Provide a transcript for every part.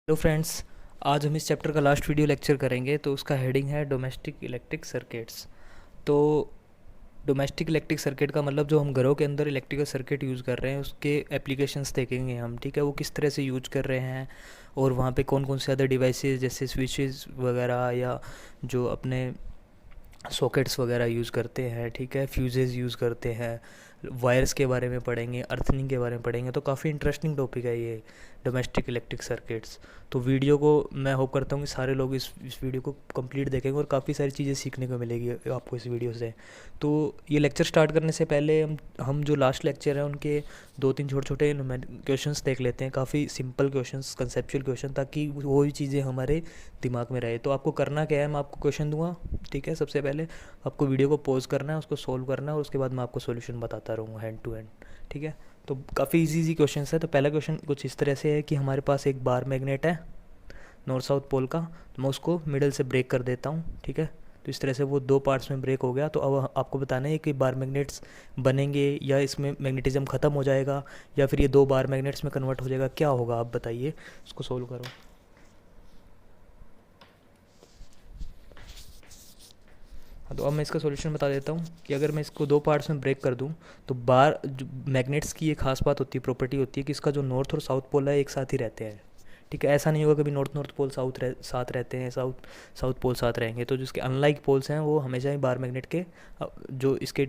Hello friends. आज हम इस चैप्टर का लास्ट वीडियो लेक्चर करेंगे, तो उसका हेडिंग है डोमेस्टिक इलेक्ट्रिक सर्किट्स। तो डोमेस्टिक इलेक्ट्रिक सर्किट का मतलब जो हम घरों के अंदर इलेक्ट्रिकल सर्किट यूज़ कर रहे हैं उसके एप्लीकेशंस देखेंगे हम। ठीक है, वो किस तरह से यूज कर रहे हैं और वहाँ पे कौन कौन से अदर डिवाइसेस जैसे स्विचेस वगैरह या जो अपने सॉकेट्स वगैरह यूज़ करते हैं। ठीक है, फ्यूजेस यूज़ करते हैं, वायर्स के बारे में पढ़ेंगे, अर्थिंग के बारे में पढ़ेंगे। तो काफ़ी इंटरेस्टिंग टॉपिक है ये डोमेस्टिक इलेक्ट्रिक सर्किट्स। तो वीडियो को मैं होप करता हूँ कि सारे लोग इस वीडियो को कंप्लीट देखेंगे और काफ़ी सारी चीज़ें सीखने को मिलेगी आपको इस वीडियो से। तो ये लेक्चर स्टार्ट करने से पहले हम जो लास्ट लेक्चर है उनके दो तीन छोटे छोटे क्वेश्चंस देख लेते हैं। काफ़ी सिंपल क्वेश्चंस, कंसेप्चुअल क्वेश्चन, ताकि वो भी चीज़ें हमारे दिमाग में रहे। तो आपको करना क्या है, मैं आपको क्वेश्चन दूंगा। ठीक है, सबसे पहले आपको वीडियो को पॉज करना है, उसको सोल्व करना है और उसके बाद मैं आपको सॉल्यूशन बताता रहूँगा हैंड टू हैंड। ठीक है, तो काफ़ी इजी क्वेश्चन है। तो पहला क्वेश्चन कुछ इस तरह से है कि हमारे पास एक बार मैग्नेट है नॉर्थ साउथ पोल का। तो मैं उसको मिडल से ब्रेक कर देता हूँ। ठीक है, तो इस तरह से वो दो पार्ट्स में ब्रेक हो गया। तो अब आपको बताना है कि बार मैग्नेट्स बनेंगे या इसमें मैग्नेटिज्म ख़त्म हो जाएगा या फिर ये दो बार मैग्नेट्स में कन्वर्ट हो जाएगा, क्या होगा आप बताइए। उसको सोल्व करो। हाँ, तो अब मैं इसका सॉल्यूशन बता देता हूँ कि अगर मैं इसको दो पार्ट्स में ब्रेक कर दूँ तो बार जो मैग्नेट्स की ये खास बात होती है, प्रॉपर्टी होती है कि इसका जो नॉर्थ और साउथ पोल है एक साथ ही रहते हैं। ठीक है, ऐसा नहीं होगा कभी नॉर्थ पोल साथ रहते हैं, साउथ पोल साथ रहेंगे। तो जिसके अनलाइक पोल्स हैं वो हमेशा ही बार मैग्नेट के जो इसके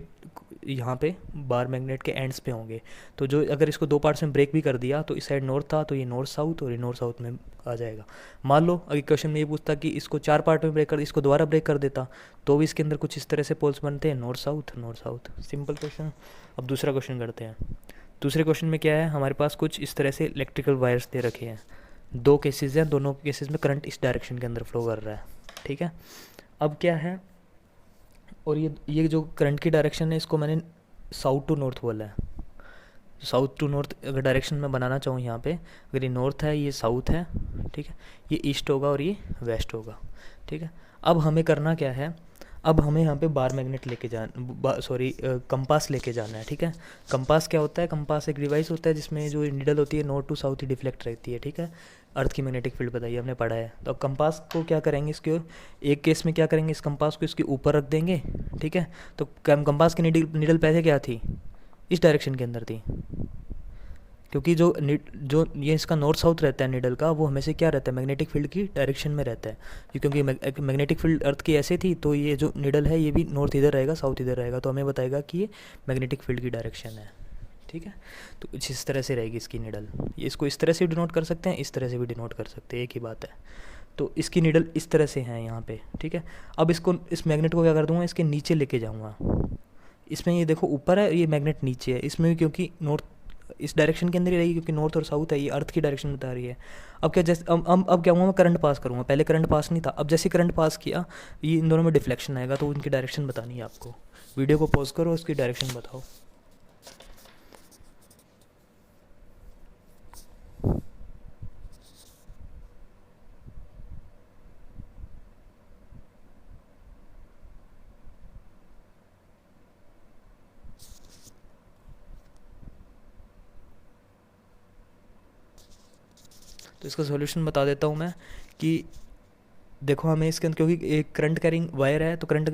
यहाँ पे बार मैग्नेट के एंड्स पे होंगे। तो जो अगर इसको दो पार्ट्स में ब्रेक भी कर दिया तो इस साइड नॉर्थ था तो ये नॉर्थ साउथ और ये नॉर्थ साउथ में आ जाएगा। मान लो अगर क्वेश्चन में ये पूछता कि इसको चार पार्ट में ब्रेक कर, इसको दोबारा ब्रेक कर देता तो भी इसके अंदर कुछ इस तरह से पोल्स बनते हैं, north south north south. Simple question. अब दूसरा क्वेश्चन करते हैं। दूसरे क्वेश्चन में क्या है, हमारे पास कुछ इस तरह से इलेक्ट्रिकल वायर्स दे रखे हैं। दो केसेस हैं, दोनों केसेस में करंट इस डायरेक्शन के अंदर फ्लो कर रहा है। ठीक है, अब क्या है, और ये जो करंट की डायरेक्शन है इसको मैंने साउथ टू नॉर्थ बोला है। साउथ टू नॉर्थ अगर डायरेक्शन में बनाना चाहूँ यहाँ पे, अगर ये नॉर्थ है ये साउथ है। ठीक है, ये ईस्ट होगा और ये वेस्ट होगा। ठीक है, अब हमें करना क्या है, अब हमें यहाँ पे बार मैग्नेट लेके कंपास लेके जाना है। ठीक है, कंपास क्या होता है, कंपास एक डिवाइस होता है जिसमें जो नीडल होती है नॉर्थ टू साउथ ही डिफ्लेक्ट रहती है। ठीक है, अर्थ की मैग्नेटिक फील्ड बताइए हमने पढ़ा है। तो अब कंपास को क्या करेंगे, इसके एक केस में क्या करेंगे, इस कंपास को इसके ऊपर रख देंगे। ठीक है, तो कंपास की नीडल पहले क्या थी, इस डायरेक्शन के अंदर थी, क्योंकि जो ये इसका नॉर्थ साउथ रहता है नीडल का, वो हमेशा क्या रहता है, मैग्नेटिक फील्ड की डायरेक्शन में रहता है। क्योंकि मैग्नेटिक फील्ड अर्थ की ऐसे थी तो ये जो नीडल है ये भी नॉर्थ इधर रहेगा साउथ इधर रहेगा, तो हमें बताएगा कि ये मैग्नेटिक फील्ड की डायरेक्शन है। ठीक है, तो कुछ इस तरह से रहेगी इसकी नीडल। ये इसको इस तरह से डिनोट कर सकते हैं, इस तरह से भी डिनोट कर सकते हैं, एक ही बात है। तो इसकी नीडल इस तरह से है यहाँ पे। ठीक है, अब इसको इस मैग्नेट को क्या कर दूंगा, इसके नीचे लेके जाऊँगा। इसमें ये देखो ऊपर है, ये मैग्नेट नीचे है। इसमें भी क्योंकि नॉर्थ इस डायरेक्शन के अंदर ही रहेगी क्योंकि नॉर्थ और साउथ है, ये अर्थ की डायरेक्शन बता रही है। अब क्या, जैसे अब क्या हुआ, मैं करंट पास करूँगा, पहले करंट पास नहीं था। अब जैसे करंट पास किया ये इन दोनों में डिफ्लेक्शन आएगा, तो उनकी डायरेक्शन बतानी है आपको। वीडियो को पॉज करो, उसकी डायरेक्शन बताओ। तो इसका सॉल्यूशन बता देता हूँ मैं कि देखो हमें इसके अंदर, क्योंकि एक करंट कैरिंग वायर है, तो करंट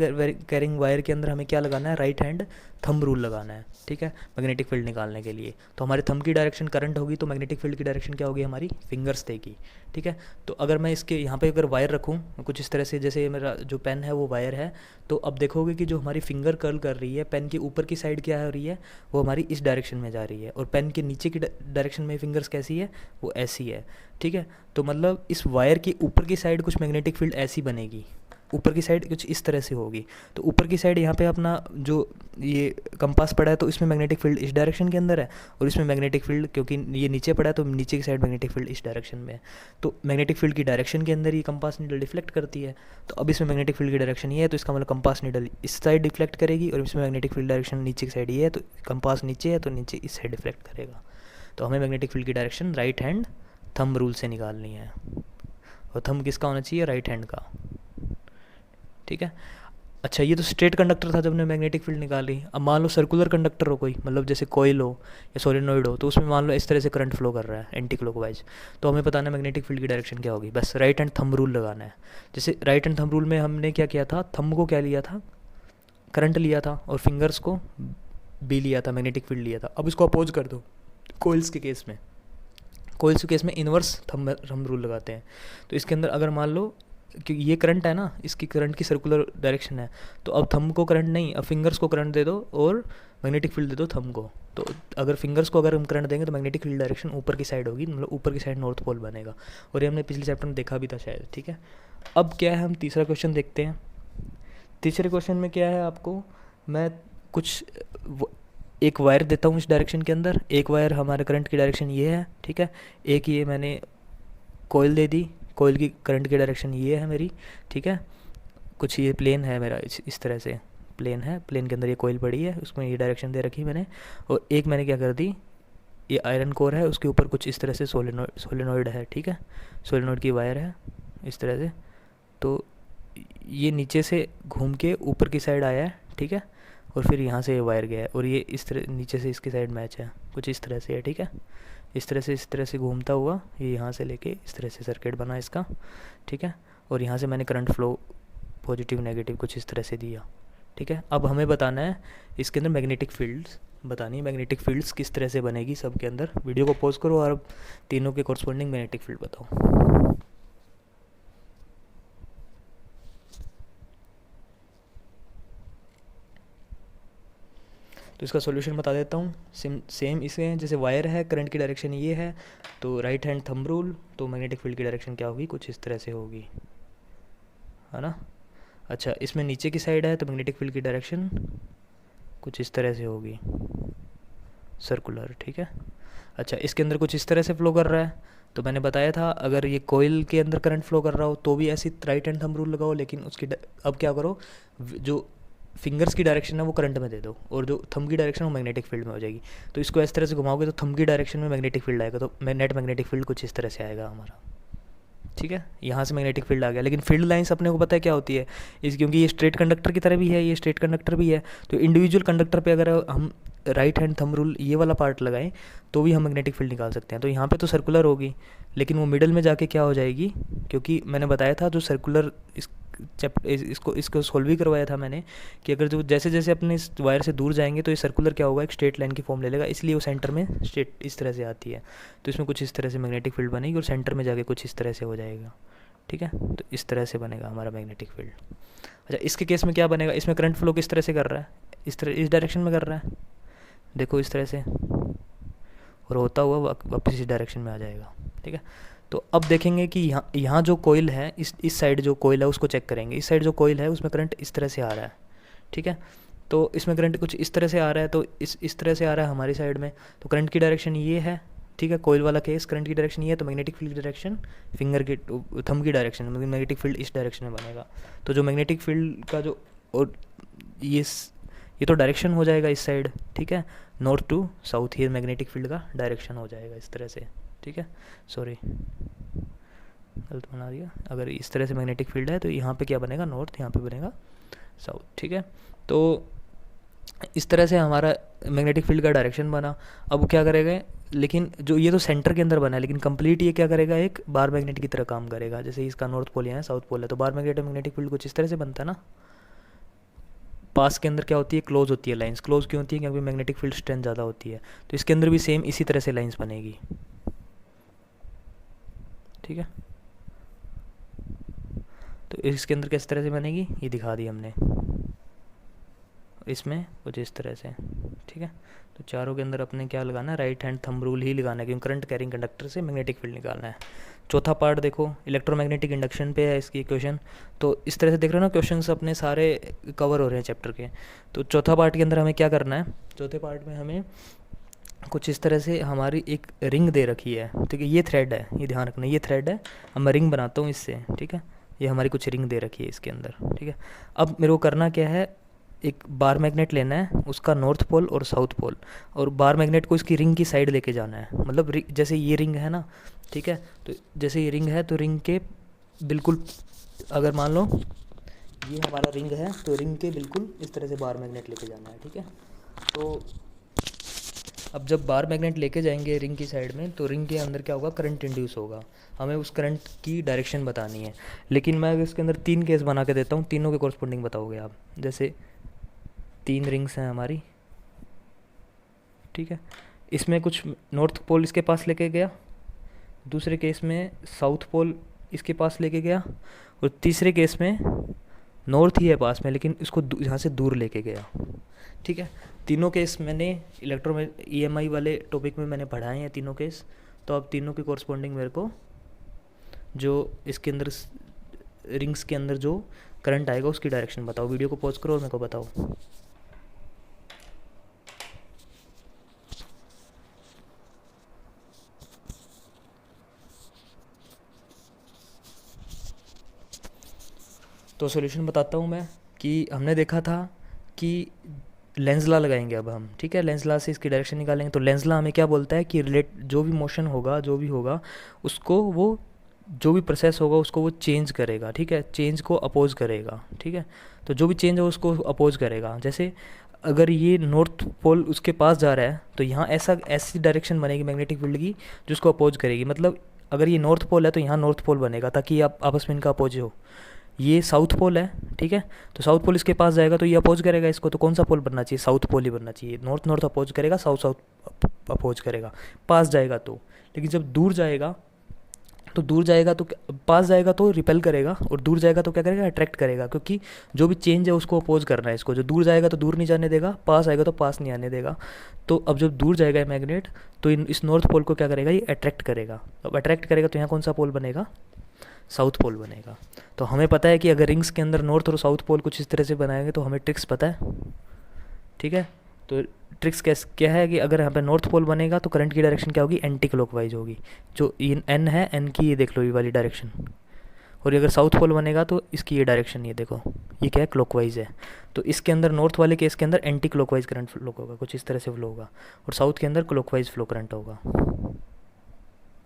कैरिंग वायर के अंदर हमें क्या लगाना है, राइट हैंड थंब रूल लगाना है। ठीक है, मैग्नेटिक फील्ड निकालने के लिए। तो हमारे थंब की डायरेक्शन करंट होगी, तो मैग्नेटिक फील्ड की डायरेक्शन क्या होगी, हमारी फिंगर्स देगी। ठीक है, तो अगर मैं इसके यहाँ पे अगर वायर रखूँ कुछ इस तरह से, जैसे मेरा जो पेन है वो वायर है, तो अब देखोगे कि जो हमारी फिंगर कर्ल कर रही है, पेन के ऊपर की साइड क्या हो रही है, वो हमारी इस डायरेक्शन में जा रही है, और पेन के नीचे की डायरेक्शन में फिंगर्स कैसी है, वो ऐसी है। ठीक है, तो मतलब इस वायर की ऊपर की साइड कुछ मैग्नेटिक फील्ड ऐसी बनेगी, ऊपर की साइड कुछ इस तरह से होगी। तो ऊपर की साइड यहाँ पे अपना जो ये कंपास पड़ा है, तो इसमें मैग्नेटिक फील्ड इस डायरेक्शन के अंदर है, और इसमें मैग्नेटिक फील्ड क्योंकि ये नीचे पड़ा है तो नीचे की साइड मैग्नेटिक फील्ड इस डायरेक्शन में है। तो मैग्नेटिक फील्ड की डायरेक्शन के अंदर ये कंपास नीडल डिफ्लेक्ट करती है। तो अब इसमें मैग्नेटिक फील्ड की डायरेक्शन ये है, तो इसका मतलब कंपास नीडल इस साइड डिफ्लेक्ट करेगी, और इसमें मैग्नेटिक फील्ड डायरेक्शन नीचे की साइड ये है, तो कंपास नीचे है तो नीचे इस साइड डिफ्लेक्ट करेगा। तो हमें मैग्नेटिक फील्ड की direction right hand thumb rule से निकालनी है, और थंब किसका होना चाहिए, राइट हैंड का। ठीक है, अच्छा, ये तो स्ट्रेट कंडक्टर था जब हमने मैग्नेटिक फील्ड निकाली। अब मान लो सर्कुलर कंडक्टर हो कोई, मतलब जैसे कोयल हो या सोलेनोइड हो, तो उसमें मान लो इस तरह से करंट फ्लो कर रहा है एंटी क्लॉकवाइज, तो हमें बताना है मैग्नेटिक फील्ड की डायरेक्शन क्या होगी। बस राइट हैंड थंब रूल लगाना है। जैसे राइट हैंड थंब रूल में हमने क्या किया था, थंब को क्या लिया था, करंट लिया था, और फिंगर्स को बी लिया था, मैग्नेटिक फील्ड लिया था। अब इसको अपोज कर दो कोइल्स के केस में। कोइल्स के केस में इन्वर्स थंब रूल लगाते हैं। तो इसके अंदर अगर मान लो कि ये करंट है ना, इसकी करंट की सर्कुलर डायरेक्शन है, तो अब थंब को करंट नहीं, अब फिंगर्स को करंट दे दो और मैग्नेटिक फील्ड दे दो थंब को। तो अगर फिंगर्स को अगर हम करंट देंगे तो मैग्नेटिक फील्ड डायरेक्शन ऊपर की साइड होगी, मतलब ऊपर की साइड नॉर्थ पोल बनेगा। और ये हमने पिछले चैप्टर में देखा भी था शायद, ठीक है। अब क्या है, हम तीसरा क्वेश्चन देखते हैं। तीसरे क्वेश्चन में क्या है, आपको मैं कुछ एक वायर देता हूँ इस डायरेक्शन के अंदर, एक वायर हमारे करंट की डायरेक्शन ये है, ठीक है। एक ये मैंने कोयल दे दी, कोयल की करंट की डायरेक्शन ये है मेरी, ठीक है। कुछ ये प्लेन है मेरा, इस तरह से प्लेन है, प्लेन के अंदर ये कोयल पड़ी है, उसमें ये डायरेक्शन दे रखी मैंने। और एक मैंने क्या कर दी, ये आयरन कोर है, उसके ऊपर कुछ इस तरह से सोलेनोइड है, ठीक है। सोलेनोइड की वायर है इस तरह से। तो ये नीचे से घूम के ऊपर की साइड आया है, ठीक है। और फिर यहाँ से ये वायर गया है, और ये इस तरह नीचे से इसकी साइड मैच है, कुछ इस तरह से है, ठीक है। इस तरह से घूमता हुआ ये यहाँ से लेके इस तरह से सर्किट बना इसका, ठीक है। और यहाँ से मैंने करंट फ्लो पॉजिटिव नेगेटिव कुछ इस तरह से दिया, ठीक है। अब हमें बताना है इसके अंदर मैग्नेटिक फील्ड्स बतानी है, मैग्नेटिक फील्ड्स किस तरह से बनेगी सब के अंदर। वीडियो को पॉज करो और अब तीनों के कॉरस्पॉन्डिंग मैग्नेटिक फील्ड बताओ। तो इसका सॉल्यूशन बता देता हूँ। सेम इसे जैसे वायर है, करंट की डायरेक्शन ये है, तो राइट हैंड थंब रूल, तो मैग्नेटिक फील्ड की डायरेक्शन क्या होगी, कुछ इस तरह से होगी, है ना। अच्छा, इसमें नीचे की साइड है तो मैग्नेटिक फील्ड की डायरेक्शन कुछ इस तरह से होगी, सर्कुलर, ठीक है। अच्छा, इसके अंदर कुछ इस तरह से फ्लो कर रहा है, तो मैंने बताया था अगर ये कोयल के अंदर करंट फ्लो कर रहा हो तो भी ऐसी राइट हैंड थंब रूल लगाओ, लेकिन उसकी अब क्या करो, जो फिंगर्स की डायरेक्शन है वो करंट में दे दो, और जो थंब की डायरेक्शन है वो मैग्नेटिक फील्ड में हो जाएगी। तो इसको इस तरह से घुमाओगे तो थंब की डायरेक्शन में मैग्नेटिक फील्ड आएगा, तो नेट मैग्नेटिक फील्ड कुछ इस तरह से आएगा हमारा, ठीक है। यहाँ से मैग्नेटिक फील्ड आ गया। लेकिन फील्ड लाइंस अपने को पता है क्या होती है, इस क्योंकि ये स्ट्रेट कंडक्टर की तरह भी है, ये स्ट्रेट कंडक्टर भी है, तो इंडिविजुअल कंडक्टर पे अगर हम राइट हैंड थंब रूल ये वाला पार्ट लगाएं तो भी हम मैग्नेटिक फील्ड निकाल सकते हैं। तो यहाँ पे तो सर्कुलर होगी, लेकिन वो मिडल में जाके क्या हो जाएगी, क्योंकि मैंने बताया था जो सर्कुलर इसको सोल्व भी करवाया था मैंने, कि अगर जो जैसे जैसे अपने इस वायर से दूर जाएंगे तो ये सर्कुलर क्या होगा, एक स्ट्रेट लाइन की फॉर्म ले लेगा, इसलिए वो सेंटर में स्ट्रेट इस तरह से आती है। तो इसमें कुछ इस तरह से मैग्नेटिक फील्ड बनेगी और सेंटर में जाके कुछ इस तरह से हो जाएगा, ठीक है। तो इस तरह से बनेगा हमारा मैग्नेटिक फील्ड। अच्छा, इसके केस में क्या बनेगा, इसमें करंट फ्लो किस तरह से कर रहा है, इस तरह इस डायरेक्शन में कर रहा है, देखो इस तरह से, और होता हुआ वापस इस डायरेक्शन में आ जाएगा, ठीक है। तो अब देखेंगे कि यहाँ जो कोयल है, इस साइड जो कोयल है उसको चेक करेंगे। इस साइड जो कोयल है उसमें करंट इस तरह से आ रहा है, ठीक है। तो इसमें करंट कुछ इस तरह से आ रहा है, तो इस तरह से आ रहा है हमारी साइड में, तो करंट की डायरेक्शन ये है, ठीक है। कोयल वाला केस करंट की डायरेक्शन ये है, तो मैग्नेटिक फील्ड की डायरेक्शन फिंगर की थंब की डायरेक्शन, मैग्नेटिक फील्ड इस डायरेक्शन में बनेगा। तो जो मैग्नेटिक फील्ड का जो, और ये तो डायरेक्शन हो जाएगा इस साइड, ठीक है, नॉर्थ टू साउथ, ये मैग्नेटिक फील्ड का डायरेक्शन हो जाएगा इस तरह से, ठीक है। सॉरी, गलत बना दिया। अगर इस तरह से मैग्नेटिक फील्ड है तो यहाँ पे क्या बनेगा, नॉर्थ, यहाँ पे बनेगा साउथ, ठीक है। तो इस तरह से हमारा मैग्नेटिक फील्ड का डायरेक्शन बना। अब क्या करेगा, लेकिन जो ये तो सेंटर के अंदर बना है, लेकिन कंप्लीट ये क्या करेगा, एक बार मैग्नेट की तरह काम करेगा। जैसे इसका नॉर्थ पोल है, साउथ पोल है, तो बार मैग्नेटिक फील्ड कुछ इस तरह से बनता है ना। पास के अंदर क्या होती है, क्लोज होती है लाइंस। क्लोज क्यों होती है, क्योंकि मैग्नेटिक फील्ड स्ट्रेंथ ज़्यादा होती है। तो इसके अंदर भी सेम इसी तरह से लाइंस बनेगी, ठीक है। तो इसके अंदर किस तरह से बनेगी ये दिखा दी हमने, इसमें कुछ इस तरह से, ठीक है। तो चारों के अंदर अपने क्या लगाना है, राइट हैंड थंब रूल ही लगाना है, क्योंकि करंट कैरिंग कंडक्टर से मैग्नेटिक फील्ड निकालना है। चौथा पार्ट देखो, इलेक्ट्रोमैग्नेटिक इंडक्शन पे है इसकी इक्वेशन। तो इस तरह से देख रहे हो ना, क्वेश्चंस अपने सारे कवर हो रहे हैं चैप्टर के। तो चौथा पार्ट के अंदर हमें क्या करना है, चौथे पार्ट में हमें कुछ इस तरह से हमारी एक रिंग दे रखी है, ठीक है। ये थ्रेड है, ये ध्यान रखना, ये थ्रेड है, अब मैं रिंग बनाता हूँ इससे, ठीक है। ये हमारी कुछ रिंग दे रखी है इसके अंदर, ठीक है। अब मेरे को करना क्या है, एक बार मैग्नेट लेना है, उसका नॉर्थ पोल और साउथ पोल, और बार मैग्नेट को इसकी रिंग की साइड लेके जाना है। मतलब जैसे ये रिंग है ना, ठीक है, तो जैसे ये रिंग है तो रिंग के बिल्कुल, अगर मान लो ये हमारा रिंग है, तो रिंग के बिल्कुल इस तरह से बार मैग्नेट लेके जाना है, ठीक है। तो अब जब बार मैग्नेट लेके जाएंगे रिंग की साइड में, तो रिंग के अंदर क्या होगा, करंट इंड्यूस होगा। हमें उस करंट की डायरेक्शन बतानी है। लेकिन मैं अगर इसके अंदर 3 केस बना के देता हूँ, तीनों के कॉरस्पॉन्डिंग बताओगे आप। जैसे 3 रिंग्स हैं हमारी, ठीक है। इसमें कुछ नॉर्थ पोल इसके पास लेके गया, दूसरे केस में साउथ पोल इसके पास लेके गया, और तीसरे केस में नॉर्थ ही है पास में लेकिन इसको यहाँ से दूर लेके गया, ठीक है। तीनों केस मैंने इलेक्ट्रो EMI वाले टॉपिक में मैंने पढ़ाए हैं तीनों केस। तो अब तीनों के कॉरस्पॉन्डिंग मेरे को जो इसके अंदर रिंग्स के अंदर जो करंट आएगा उसकी डायरेक्शन बताओ। वीडियो को पॉज करो और मेरे को बताओ। तो सॉल्यूशन बताता हूँ मैं कि हमने देखा था कि लेंस लॉ लगाएंगे अब हम, ठीक है। लेंस लॉ से इसकी डायरेक्शन निकालेंगे। तो लेंस लॉ हमें क्या बोलता है कि रिलेट जो भी मोशन होगा, जो भी होगा उसको वो जो भी प्रोसेस होगा उसको वो चेंज करेगा, ठीक है। चेंज को अपोज करेगा, ठीक है। तो जो भी चेंज है उसको अपोज करेगा। जैसे अगर ये नॉर्थ पोल उसके पास जा रहा है तो यहाँ ऐसी डायरेक्शन बनेगी मैग्नेटिक फील्ड की जो उसको अपोज करेगी। मतलब अगर ये नॉर्थ पोल है तो यहाँ नॉर्थ पोल बनेगा ताकि आप आपस में इनका अपोज हो। ये साउथ पोल है, ठीक है। तो साउथ पोल इसके पास जाएगा तो ये अपोज करेगा इसको। तो कौन सा पोल बनना चाहिए, साउथ पोल ही बनना चाहिए। नॉर्थ नॉर्थ अपोज करेगा, साउथ साउथ अपोज करेगा, पास जाएगा तो। लेकिन जब दूर जाएगा तो पास जाएगा तो रिपेल करेगा, और दूर जाएगा तो क्या करेगा, अट्रैक्ट करेगा। क्योंकि जो भी चेंज है उसको अपोज करना है इसको। जो दूर जाएगा तो दूर नहीं जाने देगा, पास आएगा तो पास नहीं आने देगा। तो अब जब दूर जाएगा मैग्नेट तो इस नॉर्थ पोल को क्या करेगा, ये अट्रैक्ट करेगा। अब अट्रैक्ट करेगा तो यहाँ कौन सा पोल बनेगा, साउथ पोल बनेगा। तो हमें पता है कि अगर रिंग्स के अंदर नॉर्थ और साउथ पोल कुछ इस तरह से बनाएंगे तो हमें ट्रिक्स पता है, ठीक है। तो ट्रिक्स क्या है कि अगर यहाँ पे नॉर्थ पोल बनेगा तो करंट की डायरेक्शन क्या होगी, एंटी क्लॉकवाइज होगी। जो एन है, एन की ये देख लो, ये वाली डायरेक्शन। और अगर साउथ पोल बनेगा तो इसकी ये डायरेक्शन, ये देखो, ये क्या है, क्लॉकवाइज है। तो इसके अंदर नॉर्थ वाले केस के अंदर एंटी क्लॉकवाइज करंट फ्लो होगा, कुछ इस तरह से फ्लो होगा। और साउथ के अंदर क्लॉकवाइज फ्लो करंट होगा।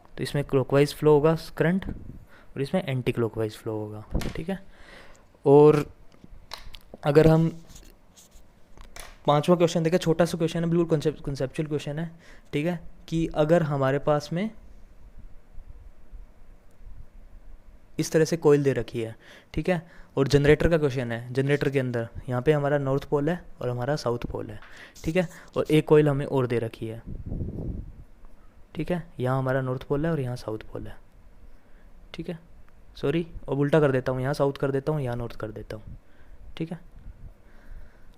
तो इसमें क्लॉकवाइज फ्लो होगा करंट और इसमें एंटी क्लॉकवाइज फ्लो होगा, ठीक है। और अगर हम 5वां क्वेश्चन देखें, छोटा सा क्वेश्चन है, बिल्कुल कंसेप्चुअल क्वेश्चन है, ठीक है। कि अगर हमारे पास में इस तरह से कॉइल दे रखी है, ठीक है, और जनरेटर का क्वेश्चन है। जनरेटर के अंदर यहाँ पे हमारा नॉर्थ पोल है और हमारा साउथ पोल है, ठीक है। और एक कॉइल हमें और दे रखी है, ठीक है। यहाँ हमारा नॉर्थ पोल है और यहाँ साउथ पोल है, ठीक है। सॉरी, अब उल्टा कर देता हूँ, यहाँ साउथ कर देता हूँ, यहाँ नॉर्थ कर देता हूँ, ठीक है।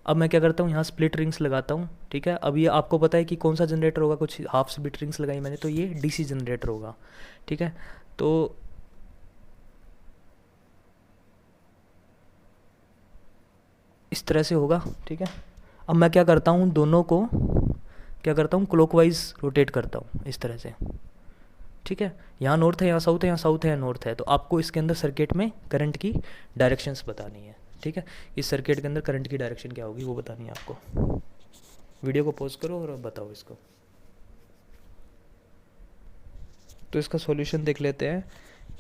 अब मैं क्या करता हूँ, यहाँ स्प्लिट रिंग्स लगाता हूँ, ठीक है। अब ये आपको पता है कि कौन सा जनरेटर होगा, कुछ हाफ स्प्लिट रिंग्स लगाई मैंने, तो ये DC जनरेटर होगा, ठीक है। तो इस तरह से होगा, ठीक है। अब मैं क्या करता हूँ, दोनों को क्या करता हूँ, क्लॉकवाइज रोटेट करता हूँ इस तरह से, ठीक है। यहाँ नॉर्थ है, यहाँ साउथ है, यहाँ साउथ है, नॉर्थ है। तो आपको इसके अंदर सर्किट में करंट की डायरेक्शंस बतानी है, ठीक है। इस सर्किट के अंदर करंट की डायरेक्शन क्या होगी वो बतानी है आपको। वीडियो को पॉज करो और अब बताओ इसको। तो इसका सॉल्यूशन देख लेते हैं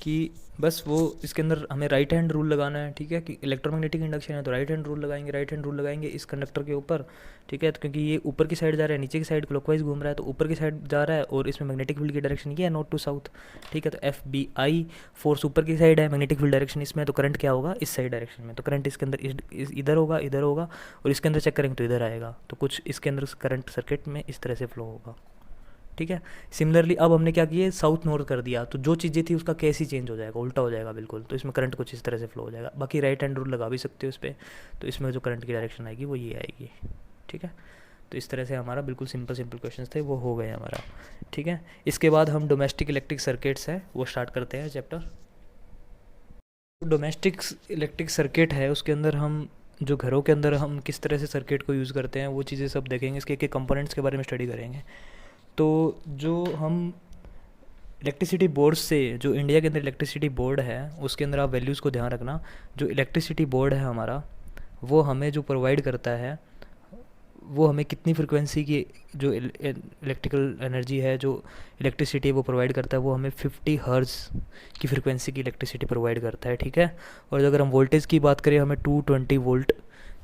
कि बस वो इसके अंदर हमें राइट हैंड रूल लगाना है, ठीक है। कि इलेक्ट्रोमैग्नेटिक इंडक्शन है तो राइट हैंड रूल लगाएंगे, राइट हैंड रूल लगाएंगे इस कंडक्टर के ऊपर, ठीक है। तो क्योंकि ये ऊपर की साइड जा रहा है, नीचे की साइड क्लॉकवाइज घूम रहा है, तो ऊपर की साइड जा रहा है और इसमें मैग्नेटिक फील्ड की डायरेक्शन ये है, नॉर्थ टू साउथ, ठीक है। तो FBI फोर्स ऊपर की साइड है, मैग्नेटिक फील्ड डायरेक्शन इसमें है, तो करंट क्या होगा, इस साइड डायरेक्शन में। तो करंट इसके अंदर इधर होगा, इधर होगा, और इसके अंदर चेक करेंगे तो इधर आएगा। तो कुछ इसके अंदर करंट सर्किट में इस तरह से फ्लो होगा, ठीक है। सिमिलरली अब हमने क्या किया, साउथ नॉर्थ कर दिया, तो जो चीज़ें थी उसका केस ही चेंज हो जाएगा, उल्टा हो जाएगा बिल्कुल। तो इसमें करंट कुछ इस तरह से फ्लो हो जाएगा। बाकी राइट हैंड रूल लगा भी सकते हो इस पर, तो इसमें जो करंट की डायरेक्शन आएगी वो ये आएगी, ठीक है। तो इस तरह से हमारा बिल्कुल सिंपल क्वेश्चन थे वो हो गए हमारा, ठीक है। इसके बाद हम डोमेस्टिक इलेक्ट्रिक सर्किट्स है वो स्टार्ट करते हैं चैप्टर। डोमेस्टिक इलेक्ट्रिक सर्किट है उसके अंदर हम जो घरों के अंदर हम किस तरह से सर्किट को यूज़ करते हैं वो चीज़ें सब देखेंगे, इसके एक कंपोनेंट्स के बारे में स्टडी करेंगे। तो जो हम इलेक्ट्रिसिटी बोर्ड से, जो इंडिया के अंदर इलेक्ट्रिसिटी बोर्ड है उसके अंदर आप वैल्यूज़ को ध्यान रखना। जो इलेक्ट्रिसिटी बोर्ड है हमारा वो हमें जो प्रोवाइड करता है वो हमें कितनी फ्रिक्वेंसी की जो इलेक्ट्रिकल एनर्जी है, जो इलेक्ट्रिसिटी वो प्रोवाइड करता है, वो हमें 50 हर्ट्ज़ की फ्रिक्वेंसी की इलेक्ट्रिसिटी प्रोवाइड करता है, ठीक है। और अगर हम वोल्टेज की बात करें, हमें 220 वोल्ट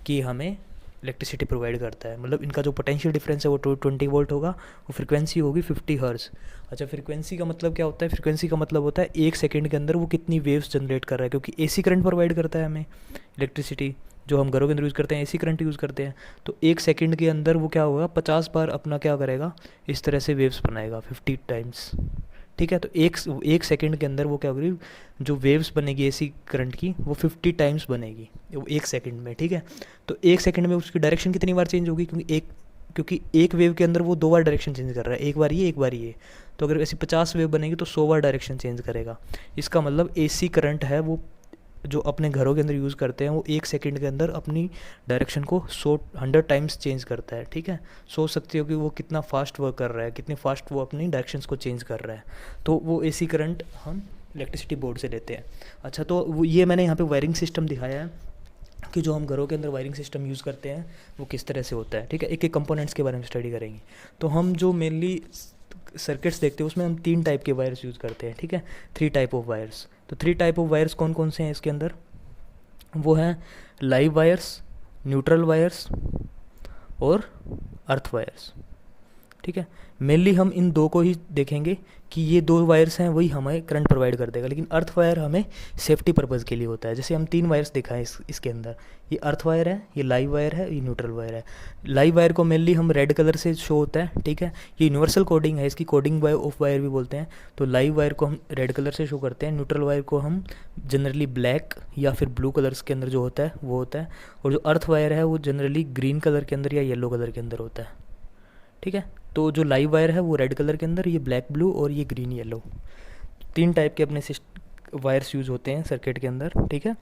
की हमें इलेक्ट्रिसिटी प्रोवाइड करता है। मतलब इनका जो पोटेंशियल डिफरेंस है वो 220 वोल्ट होगा, वो फ्रिक्वेंसी होगी 50 हर्ट्ज़। अच्छा, फ्रिक्वेंसी का मतलब क्या होता है? फ्रिक्वेंसी का मतलब होता है 1 सेकंड के अंदर वो कितनी वेव्स जनरेट कर रहा है, क्योंकि एसी करंट प्रोवाइड करता है हमें इलेक्ट्रिसिटी, जो हम घरों के अंदर यूज़ करते हैं एसी करंट यूज़ करते हैं। तो 1 सेकंड के अंदर वो क्या होगा, 50 बार अपना क्या करेगा, इस तरह से वेव्स बनाएगा 50 टाइम्स, ठीक है। तो एक सेकंड के अंदर वो क्या होगी, जो वेव्स बनेगी एसी करंट की, वो 50 टाइम्स बनेगी वो 1 सेकंड में, ठीक है। तो 1 सेकंड में उसकी डायरेक्शन कितनी बार चेंज होगी, क्योंकि एक वेव के अंदर वो 2 बार डायरेक्शन चेंज कर रहा है, एक बार ये एक बार ये। तो अगर ऐसी 50 वेव बनेगी तो 100 बार डायरेक्शन चेंज करेगा। इसका मतलब एसी करंट है वो जो अपने घरों के अंदर यूज़ करते हैं, वो 1 सेकंड के अंदर अपनी डायरेक्शन को 100 टाइम्स चेंज करता है, ठीक है। सोच सकते हो कि वो कितना फास्ट वर्क कर रहा है, कितनी फास्ट वो अपनी डायरेक्शंस को चेंज कर रहा है। तो वो एसी करंट हम इलेक्ट्रिसिटी बोर्ड से लेते हैं। अच्छा, तो वो ये मैंने यहाँ पे वायरिंग सिस्टम दिखाया है कि जो हम घरों के अंदर वायरिंग सिस्टम यूज़ करते हैं वो किस तरह से होता है, ठीक है। एक एक कंपोनेंट्स के बारे में स्टडी करेंगे। तो हम जो मेनली सर्किट्स देखते हैं उसमें हम 3 टाइप के वायर्स यूज़ करते हैं, ठीक है। 3 टाइप ऑफ वायर्स। तो 3 टाइप ऑफ वायर्स कौन कौन से हैं इसके अंदर? वो हैं लाइव वायर्स, न्यूट्रल वायर्स और अर्थ वायर्स, ठीक है। मेनली हम इन दो को ही देखेंगे कि ये 2 वायर्स हैं वही हमें करंट प्रोवाइड कर देगा, लेकिन अर्थ वायर हमें सेफ्टी पर्पज़ के लिए होता है। जैसे हम 3 वायर्स देखा है इसके अंदर, ये अर्थ वायर है, ये लाइव वायर है, ये न्यूट्रल वायर है। लाइव वायर को मेनली हम रेड कलर से शो होता है, ठीक है। ये यूनिवर्सल कोडिंग है, इसकी कोडिंग वायर ऑफ वायर भी बोलते हैं। तो लाइव वायर को हम रेड कलर से शो करते हैं, न्यूट्रल वायर को हम जनरली ब्लैक या फिर ब्लू कलर्स के अंदर जो होता है वो होता है, और जो अर्थ वायर है वो जनरली ग्रीन कलर के अंदर या येलो कलर के अंदर होता है, ठीक है। तो जो लाइव वायर है वो रेड कलर के अंदर, ये ब्लैक ब्लू और ये ग्रीन येलो, 3 टाइप के अपने वायर्स यूज़ होते हैं सर्किट के अंदर, ठीक है।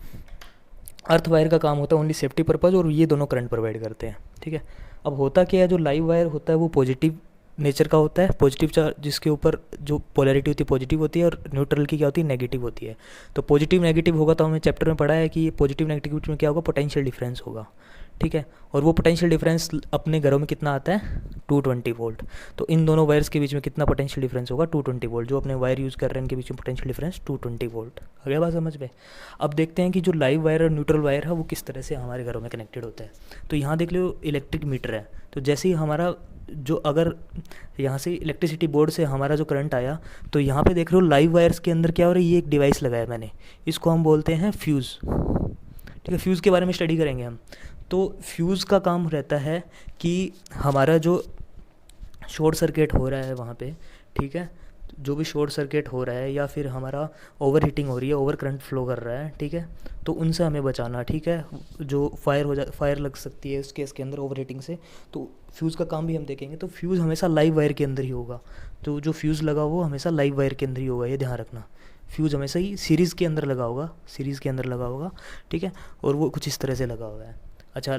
अर्थ वायर का काम होता है ओनली सेफ्टी पर्पज़, और ये दोनों करंट प्रोवाइड करते हैं, ठीक है। अब होता क्या है, जो लाइव वायर होता है वो पॉजिटिव नेचर का होता है, पॉजिटिव चार्ज, जिसके ऊपर जो पोलैरिटी होती है पॉजिटिव होती है, और न्यूट्रल की क्या होती है, नेगेटिव होती है। तो पॉजिटिव नेगेटिव होगा, तो हमें चैप्टर में पढ़ा है कि ये पॉजिटिव नेगेटिव में क्या होगा, पोटेंशियल डिफरेंस होगा, ठीक है। और वो पोटेंशियल डिफरेंस अपने घरों में कितना आता है, 220 वोल्ट। तो इन दोनों वायर्स के बीच में कितना पोटेंशियल डिफरेंस होगा, 220 वोल्ट। जो अपने वायर यूज़ कर रहे हैं इनके बीच में पोटेंशियल डिफरेंस 220 वोल्ट। आ गया बात समझ में? अब देखते हैं कि जो लाइव वायर और न्यूट्रल वायर है वो किस तरह से हमारे घरों में कनेक्टेड होता है। तो यहाँ देख लो इलेक्ट्रिक मीटर है, तो जैसे ही हमारा जो अगर यहाँ से इलेक्ट्रिसिटी बोर्ड से हमारा जो करंट आया, तो यहाँ पे देख रहे हो लाइव वायर्स के अंदर क्या हो रहा है, ये एक डिवाइस लगाया मैंने, इसको हम बोलते हैं फ्यूज़, ठीक है। फ्यूज़ के बारे में स्टडी करेंगे हम। तो फ्यूज़ का काम रहता है कि हमारा जो शॉर्ट सर्किट हो रहा है वहाँ पे, ठीक है, जो भी शॉर्ट सर्किट हो रहा है या फिर हमारा ओवर हीटिंग हो रही है, ओवर करंट फ्लो कर रहा है, ठीक है, तो उनसे हमें बचाना, ठीक है। जो फायर लग सकती है उस केस के अंदर ओवर हीटिंग से, तो फ्यूज़ का काम भी हम देखेंगे। तो फ्यूज़ हमेशा लाइव वायर के अंदर ही होगा, तो जो फ्यूज़ लगा वो हमेशा लाइव वायर के अंदर ही होगा, ये ध्यान रखना। फ्यूज़ हमेशा ही सीरीज़ के अंदर लगा होगा, सीरीज़ के अंदर लगा होगा, ठीक है। और वो कुछ इस तरह से लगा हुआ है। अच्छा,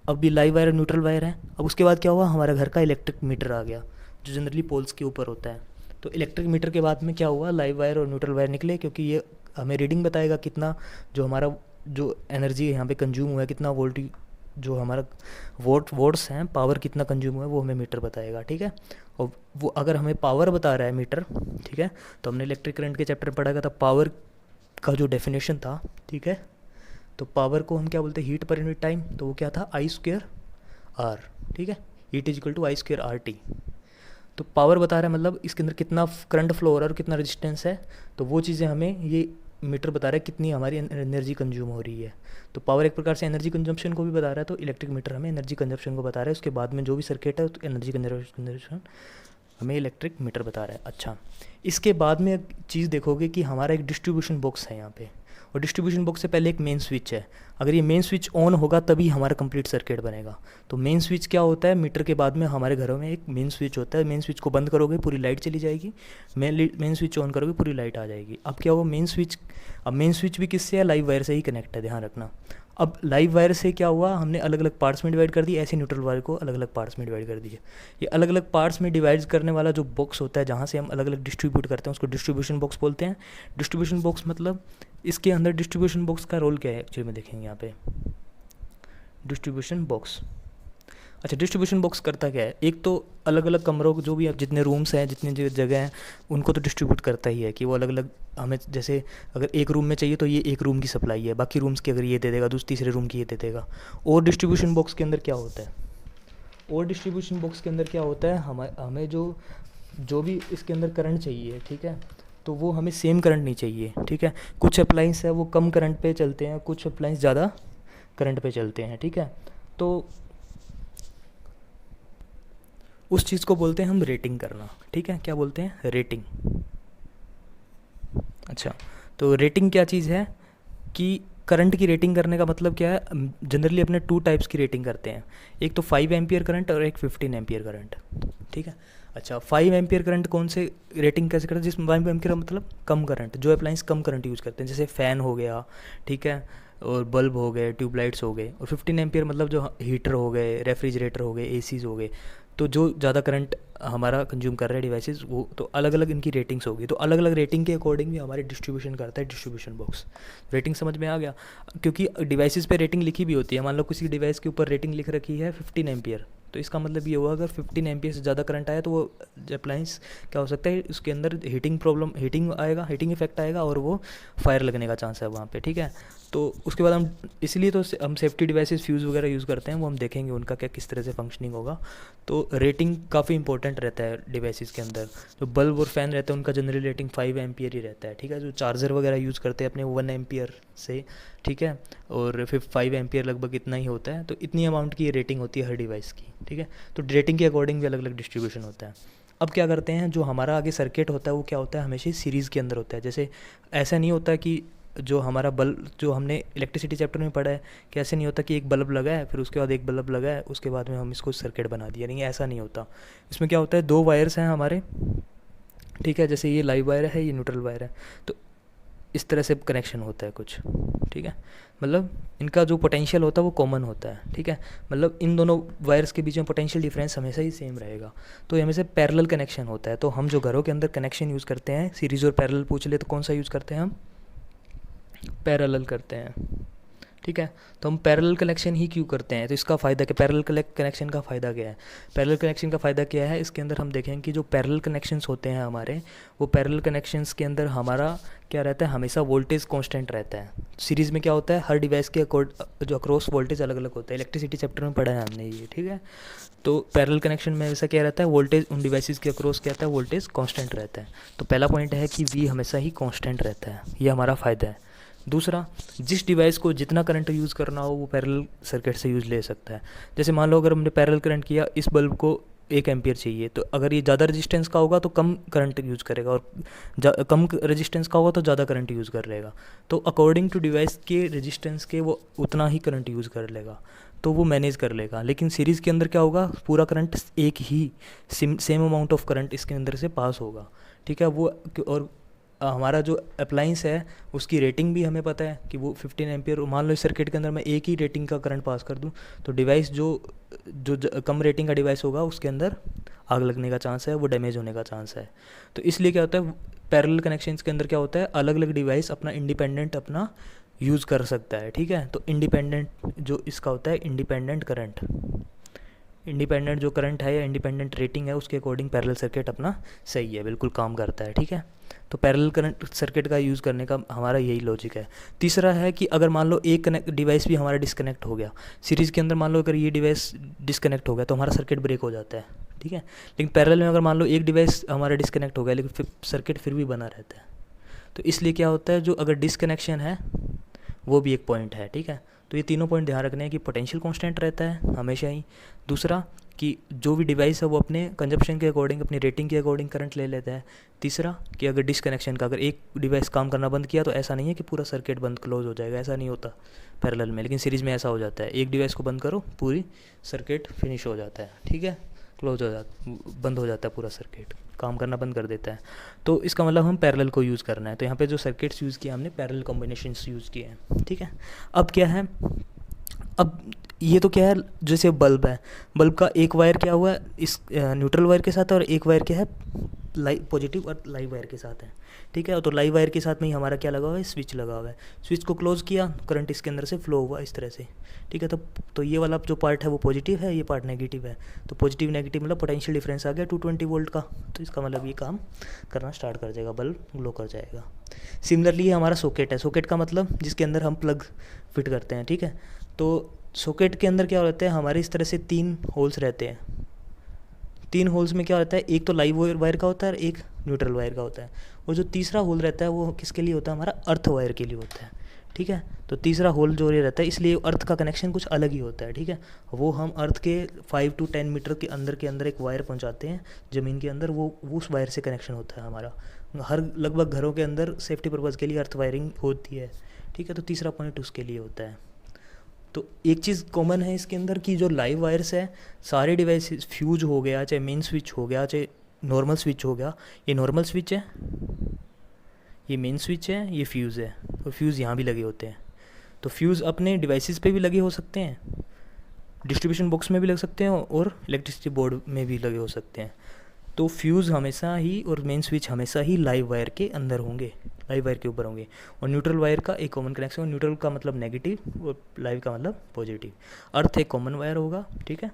अब भी लाइव वायर और न्यूट्रल वायर है। अब उसके बाद क्या हुआ, हमारा घर का इलेक्ट्रिक मीटर आ गया, जो जनरली पोल्स के ऊपर होता है। तो इलेक्ट्रिक मीटर के बाद में क्या हुआ, लाइव वायर और न्यूट्रल वायर निकले, क्योंकि ये हमें रीडिंग बताएगा कितना जो हमारा जो एनर्जी यहाँ पे कंज्यूम हुआ है, कितना वोल्ट, जो हमारा वोट्स हैं, पावर कितना कंज्यूम हुआ है वो हमें मीटर बताएगा, ठीक है। और वो अगर हमें पावर बता रहा है मीटर, ठीक है, तो हमने इलेक्ट्रिक करंट के चैप्टर में पढ़ा था पावर का जो डेफिनेशन था, ठीक है। तो पावर को हम क्या बोलते हैं, हीट पर यूनिट टाइम, तो वो क्या था, I²R, ठीक है। Heat is equal to I²RT। तो पावर बता रहा है, मतलब इसके अंदर कितना करंट फ्लो हो रहा है और कितना रेजिस्टेंस है, तो वो चीज़ें हमें ये मीटर बता रहा है कितनी हमारी एनर्जी कंज्यूम हो रही है। तो पावर एक प्रकार से एनर्जी कंजम्पशन को भी बता रहा है, तो इलेक्ट्रिक मीटर हमें एनर्जी कंजम्पशन को बता रहा है। उसके बाद में जो भी सर्किट है तो एनर्जी कंजम्पशन हमें इलेक्ट्रिक मीटर बता रहा है। अच्छा, इसके बाद में एक चीज़ देखोगे कि हमारा एक डिस्ट्रीब्यूशन बॉक्स है यहाँ पे, और डिस्ट्रीब्यूशन बॉक्स से पहले एक मेन स्विच है। अगर ये मेन स्विच ऑन होगा तभी हमारा कंप्लीट सर्किट बनेगा। तो मेन स्विच क्या होता है, मीटर के बाद में हमारे घरों में एक मेन स्विच होता है। मेन स्विच को बंद करोगे पूरी लाइट चली जाएगी, मेन स्विच ऑन करोगे पूरी लाइट आ जाएगी। अब क्या होगा, मेन स्विच भी किससे है, लाइव वायर से ही कनेक्ट है, ध्यान रखना। अब लाइव वायर से क्या हुआ, हमने अलग अलग पार्ट्स में डिवाइड कर दी, ऐसे न्यूट्रल वायर को अलग अलग पार्ट्स में डिवाइड कर दिए। ये अलग अलग पार्ट्स में डिवाइड करने वाला जो बॉक्स होता है, जहाँ से हम अलग अलग डिस्ट्रीब्यूट करते हैं, उसको डिस्ट्रीब्यूशन बॉक्स बोलते हैं। डिस्ट्रीब्यूशन बॉक्स मतलब इसके अंदर डिस्ट्रीब्यूशन बॉक्स का रोल क्या है एक्चुअली में देखेंगे यहाँ पे। डिस्ट्रीब्यूशन बॉक्स, अच्छा, डिस्ट्रीब्यूशन बॉक्स करता क्या है? एक तो अलग अलग कमरों को, जो भी आप जितने रूम्स हैं, जितनी जो जगह हैं, उनको तो डिस्ट्रीब्यूट करता ही है कि वो अलग अलग हमें, जैसे अगर एक रूम में चाहिए तो ये एक रूम की सप्लाई है, बाकी रूम्स की अगर ये दे देगा, दूसरे तीसरे रूम की ये दे देगा। और डिस्ट्रीब्यूशन बॉक्स के अंदर क्या होता है? और डिस्ट्रीब्यूशन बॉक्स के अंदर क्या होता है, हमें हमें जो जो भी इसके अंदर करंट चाहिए, ठीक है, तो वो हमें सेम करंट नहीं चाहिए, ठीक है। कुछ अप्लाइंस है वो कम करंट पे चलते हैं, कुछ अप्लाइंस ज़्यादा करंट पे चलते हैं, ठीक है। तो उस चीज़ को बोलते हैं हम रेटिंग करना, ठीक है। क्या बोलते हैं? रेटिंग। अच्छा, तो रेटिंग क्या चीज़ है कि करंट की रेटिंग करने का मतलब क्या है? जनरली अपने टू टाइप्स की रेटिंग करते हैं, एक तो 5 एम्पियर करंट और एक 15 एम्पियर करंट, ठीक है। अच्छा, 5 एम्पियर करंट कौन से रेटिंग कैसे करते हैं? जिसमें 5 एम्पियर का मतलब कम करंट, जो अप्लाइंस कम करंट यूज़ करते हैं, जैसे फ़ैन हो गया, ठीक है, और बल्ब हो गए, ट्यूबलाइट्स हो गए। और 15 एम्पियर मतलब जो हीटर हो गए, रेफ्रिजरेटर हो गए, एसीज़ हो गए, तो जो ज़्यादा करंट हमारा कंज्यूम कर रहे हैं डिवाइसेस, वो तो अलग अलग इनकी रेटिंग्स होगी। तो अलग अलग रेटिंग के अकॉर्डिंग भी हमारी डिस्ट्रीब्यूशन करता है डिस्ट्रीब्यूशन बॉक्स। रेटिंग समझ में आ गया? क्योंकि डिवाइसेस पे रेटिंग लिखी भी होती है, मान लो किसी डिवाइस के ऊपर रेटिंग लिख रखी है 15 एम्पियर, तो इसका मतलब ये हुआ अगर 15 एम्पियर से ज़्यादा करंट आया तो वो अप्लाइंस क्या हो सकता है, उसके अंदर हीटिंग प्रॉब्लम, हीटिंग आएगा, हीटिंग इफेक्ट आएगा और वो फायर लगने का चांस है वहाँ पे, ठीक है। तो उसके बाद हम, इसलिए तो हम सेफ्टी डिवाइसेस फ्यूज़ वगैरह यूज़ करते हैं, वो हम देखेंगे उनका क्या किस तरह से फंक्शनिंग होगा। तो रेटिंग काफ़ी इंपॉर्टेंट रहता है डिवाइसेस के अंदर। जो बल्ब और फैन रहता है उनका जनरली रेटिंग 5 एम्पियर ही रहता है, ठीक है। जो चार्जर वगैरह यूज़ करते हैं अपने 1 एम्पियर से, ठीक है, और फिर 5 एम्पियर लगभग इतना ही होता है। तो इतनी अमाउंट की ये रेटिंग होती है हर डिवाइस की, ठीक है। तो रेटिंग के अकॉर्डिंग भी अलग अलग डिस्ट्रीब्यूशन होता है। अब क्या करते हैं, जो हमारा आगे सर्किट होता है वो क्या होता है, हमेशा सीरीज़ के अंदर होता है। जैसे ऐसा नहीं होता कि जो हमारा बल्ब, जो हमने इलेक्ट्रिसिटी चैप्टर में पढ़ा है कि ऐसे नहीं होता कि एक बल्ब लगा है फिर उसके बाद एक बल्ब लगा है उसके बाद में हम इसको सर्किट बना दिया, नहीं, ऐसा नहीं होता। इसमें क्या होता है, दो वायर्स हैं हमारे, ठीक है, जैसे ये लाइव वायर है, ये न्यूट्रल वायर है, तो इस तरह से कनेक्शन होता है कुछ, ठीक है। मतलब इनका जो पोटेंशियल होता है वो कॉमन होता है, ठीक है। मतलब इन दोनों वायर्स के बीच में पोटेंशियल डिफरेंस हमेशा ही सेम रहेगा, तो ये हमेशा पैरेलल कनेक्शन होता है। तो हम जो घरों के अंदर कनेक्शन यूज़ करते हैं, सीरीज़ और पैरेलल पूछ ले तो कौन सा यूज़ करते हैं हम? पैरेलल करते हैं, ठीक है। तो हम पैरेलल कनेक्शन ही क्यों करते हैं? तो इसका फ़ायदा क्या, पैरेलल कनेक्शन का फ़ायदा क्या है? पैरेलल कनेक्शन का फ़ायदा क्या है, इसके अंदर हम देखेंगे कि जो पैरेलल कनेक्शंस होते हैं हमारे, वो पैरेलल कनेक्शंस के अंदर हमारा क्या रहता है, हमेशा वोल्टेज कांस्टेंट रहता है। सीरीज़ में क्या होता है, हर डिवाइस के जो अक्रॉस वोल्टेज अलग अलग होता है, इलेक्ट्रिसिटी चैप्टर में पढ़ा है हमने ये, ठीक है। तो पैरेलल कनेक्शन में ऐसा क्या रहता है, वोल्टेज उन डिवाइसेस के अक्रॉस क्या रहता है, वोल्टेज कांस्टेंट रहता है। तो पहला पॉइंट है कि वी हमेशा ही कांस्टेंट रहता है, ये हमारा फ़ायदा है। दूसरा, जिस डिवाइस को जितना करंट यूज़ करना हो वो पैरेलल सर्किट से यूज़ ले सकता है। जैसे मान लो अगर हमने पैरेलल करंट किया, इस बल्ब को 1 एम्पियर चाहिए, तो अगर ये ज़्यादा रेजिस्टेंस का होगा तो कम करंट यूज़ करेगा, और कम रेजिस्टेंस का होगा तो ज़्यादा करंट यूज़ कर लेगा। तो अकॉर्डिंग टू डिवाइस के रेजिस्टेंस के वो उतना ही करंट यूज़ कर लेगा, तो वो मैनेज कर लेगा। लेकिन सीरीज़ के अंदर क्या होगा, पूरा करंट एक ही सेम अमाउंट ऑफ करंट इसके अंदर से पास होगा, ठीक है। वो और हमारा जो अप्लाइंस है उसकी रेटिंग भी हमें पता है कि वो 15 एम्पियर, मान लो इस सर्किट के अंदर मैं एक ही रेटिंग का करंट पास कर दूं, तो डिवाइस जो जो कम रेटिंग का डिवाइस होगा उसके अंदर आग लगने का चांस है, वो डैमेज होने का चांस है। तो इसलिए क्या होता है, पैरेलल कनेक्शंस के अंदर क्या होता है, अलग अलग डिवाइस अपना इंडिपेंडेंट अपना यूज़ कर सकता है, ठीक है। तो इंडिपेंडेंट जो इसका होता है, इंडिपेंडेंट करंट, इंडिपेंडेंट जो करंट है या इंडिपेंडेंट रेटिंग है उसके अकॉर्डिंग पैरेलल सर्किट अपना सही है, बिल्कुल काम करता है, ठीक है। तो पैरेलल करंट सर्किट का यूज़ करने का हमारा यही लॉजिक है। तीसरा है कि अगर मान लो एक डिवाइस भी हमारा डिस्कनेक्ट हो गया, सीरीज़ के अंदर मान लो अगर ये डिवाइस डिस्कनेक्ट हो गया तो हमारा सर्किट ब्रेक हो जाता है, ठीक है। लेकिन पैरेलल में अगर मान लो एक डिवाइस हमारा डिस्कनेक्ट हो गया लेकिन फिर सर्किट फिर भी बना रहता है, तो इसलिए क्या होता है, जो अगर डिस्कनेक्शन है वो भी एक पॉइंट है, ठीक है। तो ये तीनों पॉइंट ध्यान रखने हैं कि पोटेंशियल कांस्टेंट रहता है हमेशा ही। दूसरा कि जो भी डिवाइस है वो अपने कंजप्शन के अकॉर्डिंग, अपनी रेटिंग के अकॉर्डिंग करंट ले लेता है। तीसरा कि अगर डिस्कनेक्शन का, अगर एक डिवाइस काम करना बंद किया तो ऐसा नहीं है कि पूरा सर्किट बंद क्लोज हो जाएगा, ऐसा नहीं होता पैरेलल में। लेकिन सीरीज़ में ऐसा हो जाता है, एक डिवाइस को बंद करो पूरी सर्किट फिनिश हो जाता है, ठीक है, क्लोज हो जाता, बंद हो जाता है पूरा सर्किट, काम करना बंद कर देता है। तो इसका मतलब हम पैरेलल को यूज़ करना है। तो यहाँ पे जो सर्किट्स यूज़ किया हमने, पैरेलल कॉम्बिनेशंस यूज़ किए हैं, ठीक है। अब क्या है, अब ये तो क्या है, जैसे बल्ब है, बल्ब का एक वायर क्या हुआ है इस न्यूट्रल वायर के साथ और एक वायर क्या है लाइव पॉजिटिव और लाइव वायर के साथ है, ठीक है। तो लाइव वायर के साथ में ही हमारा क्या लगा हुआ है, स्विच लगा हुआ है। स्विच को क्लोज़ किया, करंट इसके अंदर से फ्लो हुआ इस तरह से, ठीक है। तो ये वाला जो पार्ट है वो पॉजिटिव है, ये पार्ट नेगेटिव है। तो पॉजिटिव नेगेटिव मतलब पोटेंशियल डिफरेंस आ गया 220 वोल्ट का। तो इसका मतलब ये काम करना स्टार्ट कर जाएगा, बल्ब ग्लो कर जाएगा। सिमिलरली ये हमारा सॉकेट है। सॉकेट का मतलब जिसके अंदर हम प्लग फिट करते हैं, ठीक है। तो सॉकेट के अंदर क्या रहता है, हमारे इस तरह से 3 होल्स रहते हैं। 3 होल्स में क्या होता है, एक तो लाइव वायर का होता है और एक न्यूट्रल वायर का होता है। और जो तीसरा होल रहता है वो किसके लिए होता है, हमारा अर्थ वायर के लिए होता है, ठीक है। तो तीसरा होल जो ये रहता है, इसलिए अर्थ का कनेक्शन कुछ अलग ही होता है, ठीक है। वो हम अर्थ के 5 to 10 मीटर के अंदर एक वायर पहुंचाते हैं ज़मीन के अंदर, वो उस वायर से कनेक्शन होता है हमारा। हर लगभग घरों के अंदर सेफ्टी पर्पज़ के लिए अर्थ वायरिंग होती है, ठीक है। तो तीसरा पॉइंट उसके लिए होता है। तो एक चीज़ कॉमन है इसके अंदर कि जो लाइव वायर्स है, सारे डिवाइस फ्यूज हो गया, चाहे मेन स्विच हो गया, चाहे नॉर्मल स्विच हो गया। ये नॉर्मल स्विच है, ये मेन स्विच है, ये फ्यूज़ है, और फ्यूज़ यहाँ भी लगे होते हैं। तो फ्यूज़ अपने डिवाइसेस पे भी लगे हो सकते हैं, डिस्ट्रीब्यूशन बॉक्स में भी लग सकते हैं, और इलेक्ट्रिसिटी बोर्ड में भी लगे हो सकते हैं। तो फ्यूज़ हमेशा ही और मेन स्विच हमेशा ही लाइव वायर के अंदर होंगे, लाइव वायर के ऊपर होंगे। और न्यूट्रल वायर का एक कॉमन कनेक्शन, न्यूट्रल का मतलब नेगेटिव और लाइव का मतलब पॉजिटिव। अर्थ एक कॉमन वायर होगा, ठीक है।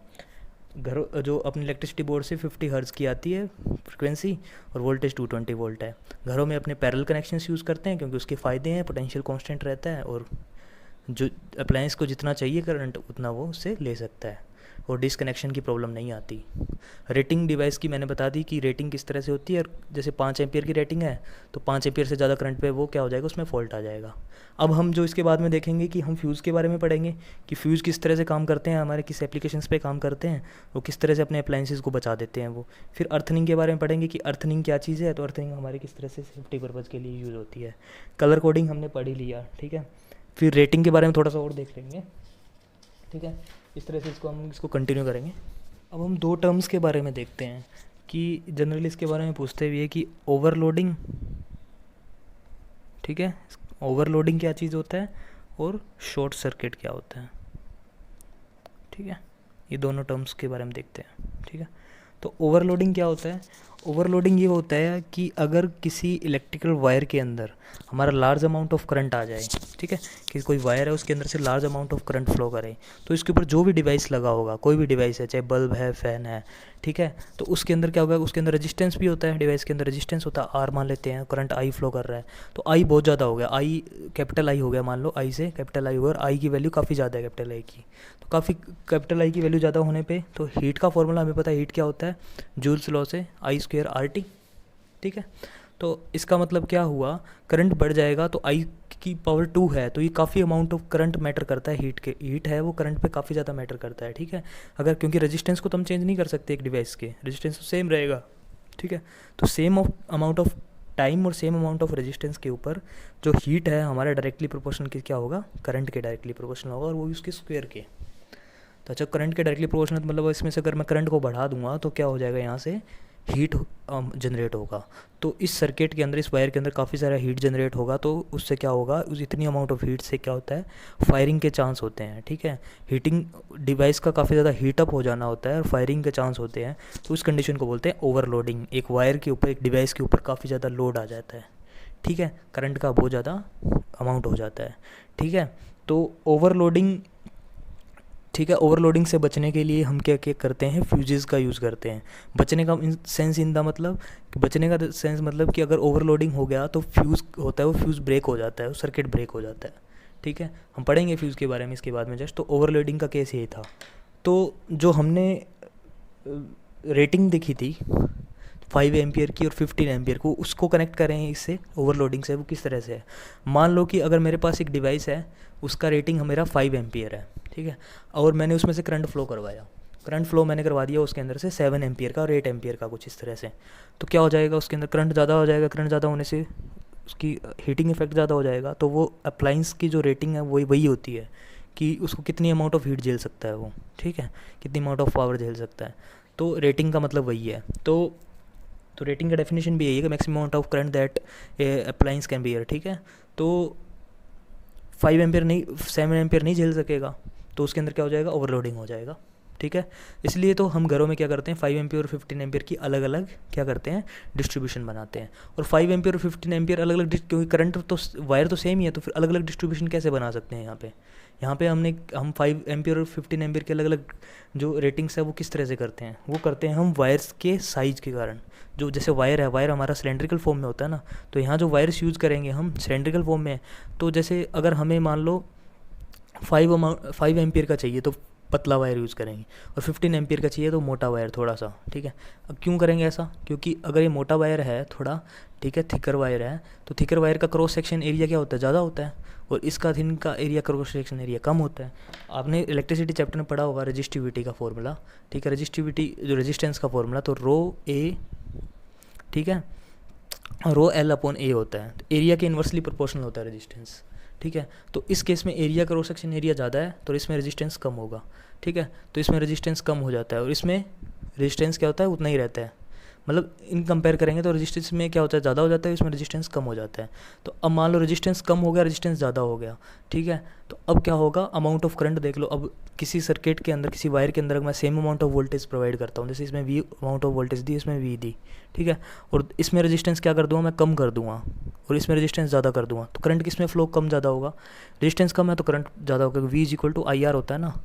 घरों जो अपनी इलेक्ट्रिसिटी बोर्ड से 50 हर्ट्ज़ की आती है फ्रिक्वेंसी, और वोल्टेज 220 वोल्ट है। घरों में अपने पैरेलल कनेक्शंस यूज़ करते हैं क्योंकि उसके फ़ायदे हैं, पोटेंशियल कांस्टेंट रहता है, और जो अप्लायंस को जितना चाहिए करंट उतना वो उससे ले सकता है, और डिसकनेक्शन की प्रॉब्लम नहीं आती। रेटिंग डिवाइस की मैंने बता दी कि रेटिंग किस तरह से होती है। जैसे 5 एम्पियर की रेटिंग है तो 5 एम्पियर से ज़्यादा करंट पे वो क्या हो जाएगा, उसमें फॉल्ट आ जाएगा। अब हम जो इसके बाद में देखेंगे कि हम फ्यूज़ के बारे में पढ़ेंगे कि फ्यूज़ किस तरह से काम करते हैं, हमारे किस एप्लीकेशंस पे काम करते हैं, वो किस तरह से अपने अप्लायंसेस को बचा देते हैं वो। फिर अर्थिंग के बारे में पढ़ेंगे कि अर्थिंग क्या चीज़ है, तो अर्थिंग हमारे किस तरह से सेफ्टी पर्पज़ के लिए यूज़ होती है। कलर कोडिंग हमने पढ़ ही लिया, ठीक है। फिर रेटिंग के बारे में थोड़ा सा और देख लेंगे, ठीक है। इस तरह से इसको कंटिन्यू करेंगे। अब हम 2 टर्म्स के बारे में देखते हैं कि जनरली इसके बारे में पूछते भी है कि ओवरलोडिंग, ठीक है, ओवरलोडिंग क्या चीज़ होता है और शॉर्ट सर्किट क्या होता है, ठीक है। ये दोनों टर्म्स के बारे में देखते हैं, ठीक है। तो ओवरलोडिंग क्या होता है, ओवरलोडिंग ये होता है कि अगर किसी इलेक्ट्रिकल वायर के अंदर हमारा लार्ज अमाउंट ऑफ करंट आ जाए, ठीक है, कि कोई वायर है उसके अंदर से large amount of current flow करे, तो इसके ऊपर जो भी डिवाइस लगा होगा, कोई भी डिवाइस है, चाहे बल्ब है, फ़ैन है, ठीक है, तो उसके अंदर क्या होगा, उसके अंदर रेजिस्टेंस भी होता है, डिवाइस के अंदर रेजिस्टेंस होता है, आर मान लेते हैं, करंट आई फ्लो कर रहा है, तो आई बहुत ज़्यादा हो गया, आई कैपिटल आई हो गया, मान लो आई से कैपिटल आई हो गया, और आई की वैल्यू काफ़ी ज़्यादा है कैपिटल आई की। तो काफ़ी कैपिटल आई की वैल्यू ज़्यादा होने पे तो हीट का फॉर्मूला हमें पता है, हीट क्या होता है, जूल्स लॉ से आई स्क्वायर आर टी, ठीक है। तो इसका मतलब क्या हुआ, करंट बढ़ जाएगा तो आई की पावर 2 है, तो ये काफ़ी अमाउंट ऑफ करंट मैटर करता है, हीट है वो करंट पे काफ़ी ज़्यादा मैटर करता है, ठीक है। अगर क्योंकि रेजिस्टेंस को तो हम चेंज नहीं कर सकते, एक डिवाइस के रेजिस्टेंस तो सेम रहेगा, ठीक है। तो सेम अमाउंट ऑफ टाइम और सेम अमाउंट ऑफ रेजिस्टेंस के ऊपर जो हीट है हमारा डायरेक्टली प्रोपोर्शनल के क्या होगा, करंट के डायरेक्टली प्रोपोर्शनल होगा, और वो उसके स्क्वायर के। तो अच्छा, करंट के डायरेक्टली प्रोपोर्शनल मतलब इसमें से अगर मैं करंट को बढ़ा दूंगा तो क्या हो जाएगा, यहाँ से हीट जनरेट होगा। तो इस सर्किट के अंदर, इस वायर के अंदर काफ़ी सारा हीट जनरेट होगा, तो उससे क्या होगा, उस इतनी अमाउंट ऑफ हीट से क्या होता है, फायरिंग के चांस होते हैं, ठीक है। हीटिंग डिवाइस का काफ़ी ज़्यादा हीटअप हो जाना होता है और फायरिंग के चांस होते हैं, तो इस कंडीशन को बोलते हैं ओवरलोडिंग। एक वायर के ऊपर, एक डिवाइस के ऊपर काफ़ी ज़्यादा लोड आ जाता है, ठीक है, करंट का बहुत ज़्यादा अमाउंट हो जाता है, ठीक है। तो ओवरलोडिंग, ठीक है, ओवरलोडिंग से बचने के लिए हम क्या क्या करते हैं, फ्यूजेस का यूज़ करते हैं। बचने का सेंस इन द मतलब कि बचने का सेंस मतलब कि अगर ओवरलोडिंग हो गया तो फ्यूज़ होता है, वो फ्यूज़ ब्रेक हो जाता है, वो सर्किट ब्रेक हो जाता है, ठीक है। हम पढ़ेंगे फ्यूज़ के बारे में इसके बाद में जस्ट। तो ओवरलोडिंग का केस ये था। तो जो हमने रेटिंग देखी थी 5 एम्पियर की और 15 एम्पियर को, उसको कनेक्ट करें इससे ओवरलोडिंग से, वो किस तरह से है। मान लो कि अगर मेरे पास एक डिवाइस है, उसका रेटिंग मेरा 5 एम्पियर है, ठीक है, और मैंने उसमें से करंट फ्लो करवाया, करंट फ्लो मैंने करवा दिया उसके अंदर से 7 एम्पियर का और 8 एम्पियर का, कुछ इस तरह से। तो क्या हो जाएगा, उसके अंदर करंट ज़्यादा हो जाएगा, करंट ज़्यादा होने से उसकी हीटिंग इफेक्ट ज़्यादा हो जाएगा। तो वो अप्लाइंस की जो रेटिंग है वही होती है कि उसको कितनी अमाउंट ऑफ हीट झेल सकता है वो, ठीक है, कितनी अमाउंट ऑफ पावर झेल सकता है। तो रेटिंग का मतलब वही है। तो रेटिंग का डेफिनेशन भी यही है कि maximum amount of current that appliance can bear, ठीक है। तो 5 एम्पियर नहीं, 7 एम्पियर नहीं झेल सकेगा, तो उसके अंदर क्या हो जाएगा, ओवरलोडिंग हो जाएगा, ठीक है। इसलिए तो हम घरों में क्या करते हैं, 5 एम्पियर और 15 एम्पियर की अलग अलग क्या करते हैं, डिस्ट्रीब्यूशन बनाते हैं। और 5 एम्पियर और 15 एम्पियर अलग अलग, क्योंकि करंट तो वायर तो सेम ही है, तो फिर अलग अलग डिस्ट्रीब्यूशन कैसे बना सकते हैं यहाँ पे हम 5 एम्पियर और 15 एम्पियर के अलग अलग जो रेटिंग्स है वो किस तरह से करते हैं, वो करते हैं हम वायर्स के साइज़ के कारण। जो जैसे वायर है, वायर हमारा सिलेंड्रिकल फॉर्म में होता है ना, तो यहाँ जो वायर्स यूज़ करेंगे हम सिलेंड्रिकल फॉर्म में, तो जैसे अगर हमें मान लो 5 एम्पियर का चाहिए तो पतला वायर यूज़ करेंगे, और 15 एम्पियर का चाहिए तो मोटा वायर थोड़ा सा, ठीक है। अब क्यों करेंगे ऐसा, क्योंकि अगर ये मोटा वायर है थोड़ा, ठीक है, थिकर वायर है, तो थिकर वायर का क्रॉस सेक्शन एरिया क्या होता है, ज़्यादा होता है, और इसका थिन का एरिया, क्रॉस सेक्शन एरिया कम होता है। आपने इलेक्ट्रिसिटी चैप्टर में पढ़ा होगा रजिस्टिविटी का फॉर्मूला, ठीक है, रजिस्टिविटी जो रेजिस्टेंस का फॉर्मूला, तो रो ए, ठीक है, रो एल अपॉन ए होता है, तो एरिया के इन्वर्सली प्रोपोर्शनल होता है रेजिस्टेंस, ठीक है। तो इस केस में एरिया क्रॉस सेक्शन एरिया ज़्यादा है तो इसमें रेजिस्टेंस कम होगा, ठीक है। तो इसमें रेजिस्टेंस कम हो जाता है, और इसमें रेजिस्टेंस क्या होता है, उतना ही रहता है। मतलब इन कंपेयर करेंगे तो रेजिस्टेंस में क्या होता है, ज़्यादा हो जाता है, इसमें रेजिस्टेंस कम हो जाता है। तो अब मान लो रेजिस्टेंस कम हो गया, रेजिस्टेंस ज़्यादा हो गया, ठीक है। तो अब क्या होगा, अमाउंट ऑफ करंट देख लो। अब किसी सर्किट के अंदर, किसी वायर के अंदर मैं same amount of voltage provide करता हूँ, जैसे इसमें वी अमाउंट ऑफ वोल्टेज दी, इसमें वी दी, ठीक है, और इसमें रेजिस्टेंस क्या कर दूँगा, मैं कम कर दूँगा, और इसमें रेजिस्टेंस ज़्यादा कर दूँगा, तो करंट किस में फ्लो कम ज़्यादा होगा, रेजिस्टेंस कम है तो करंट ज़्यादा होगा। V is equal to I R होता है ना,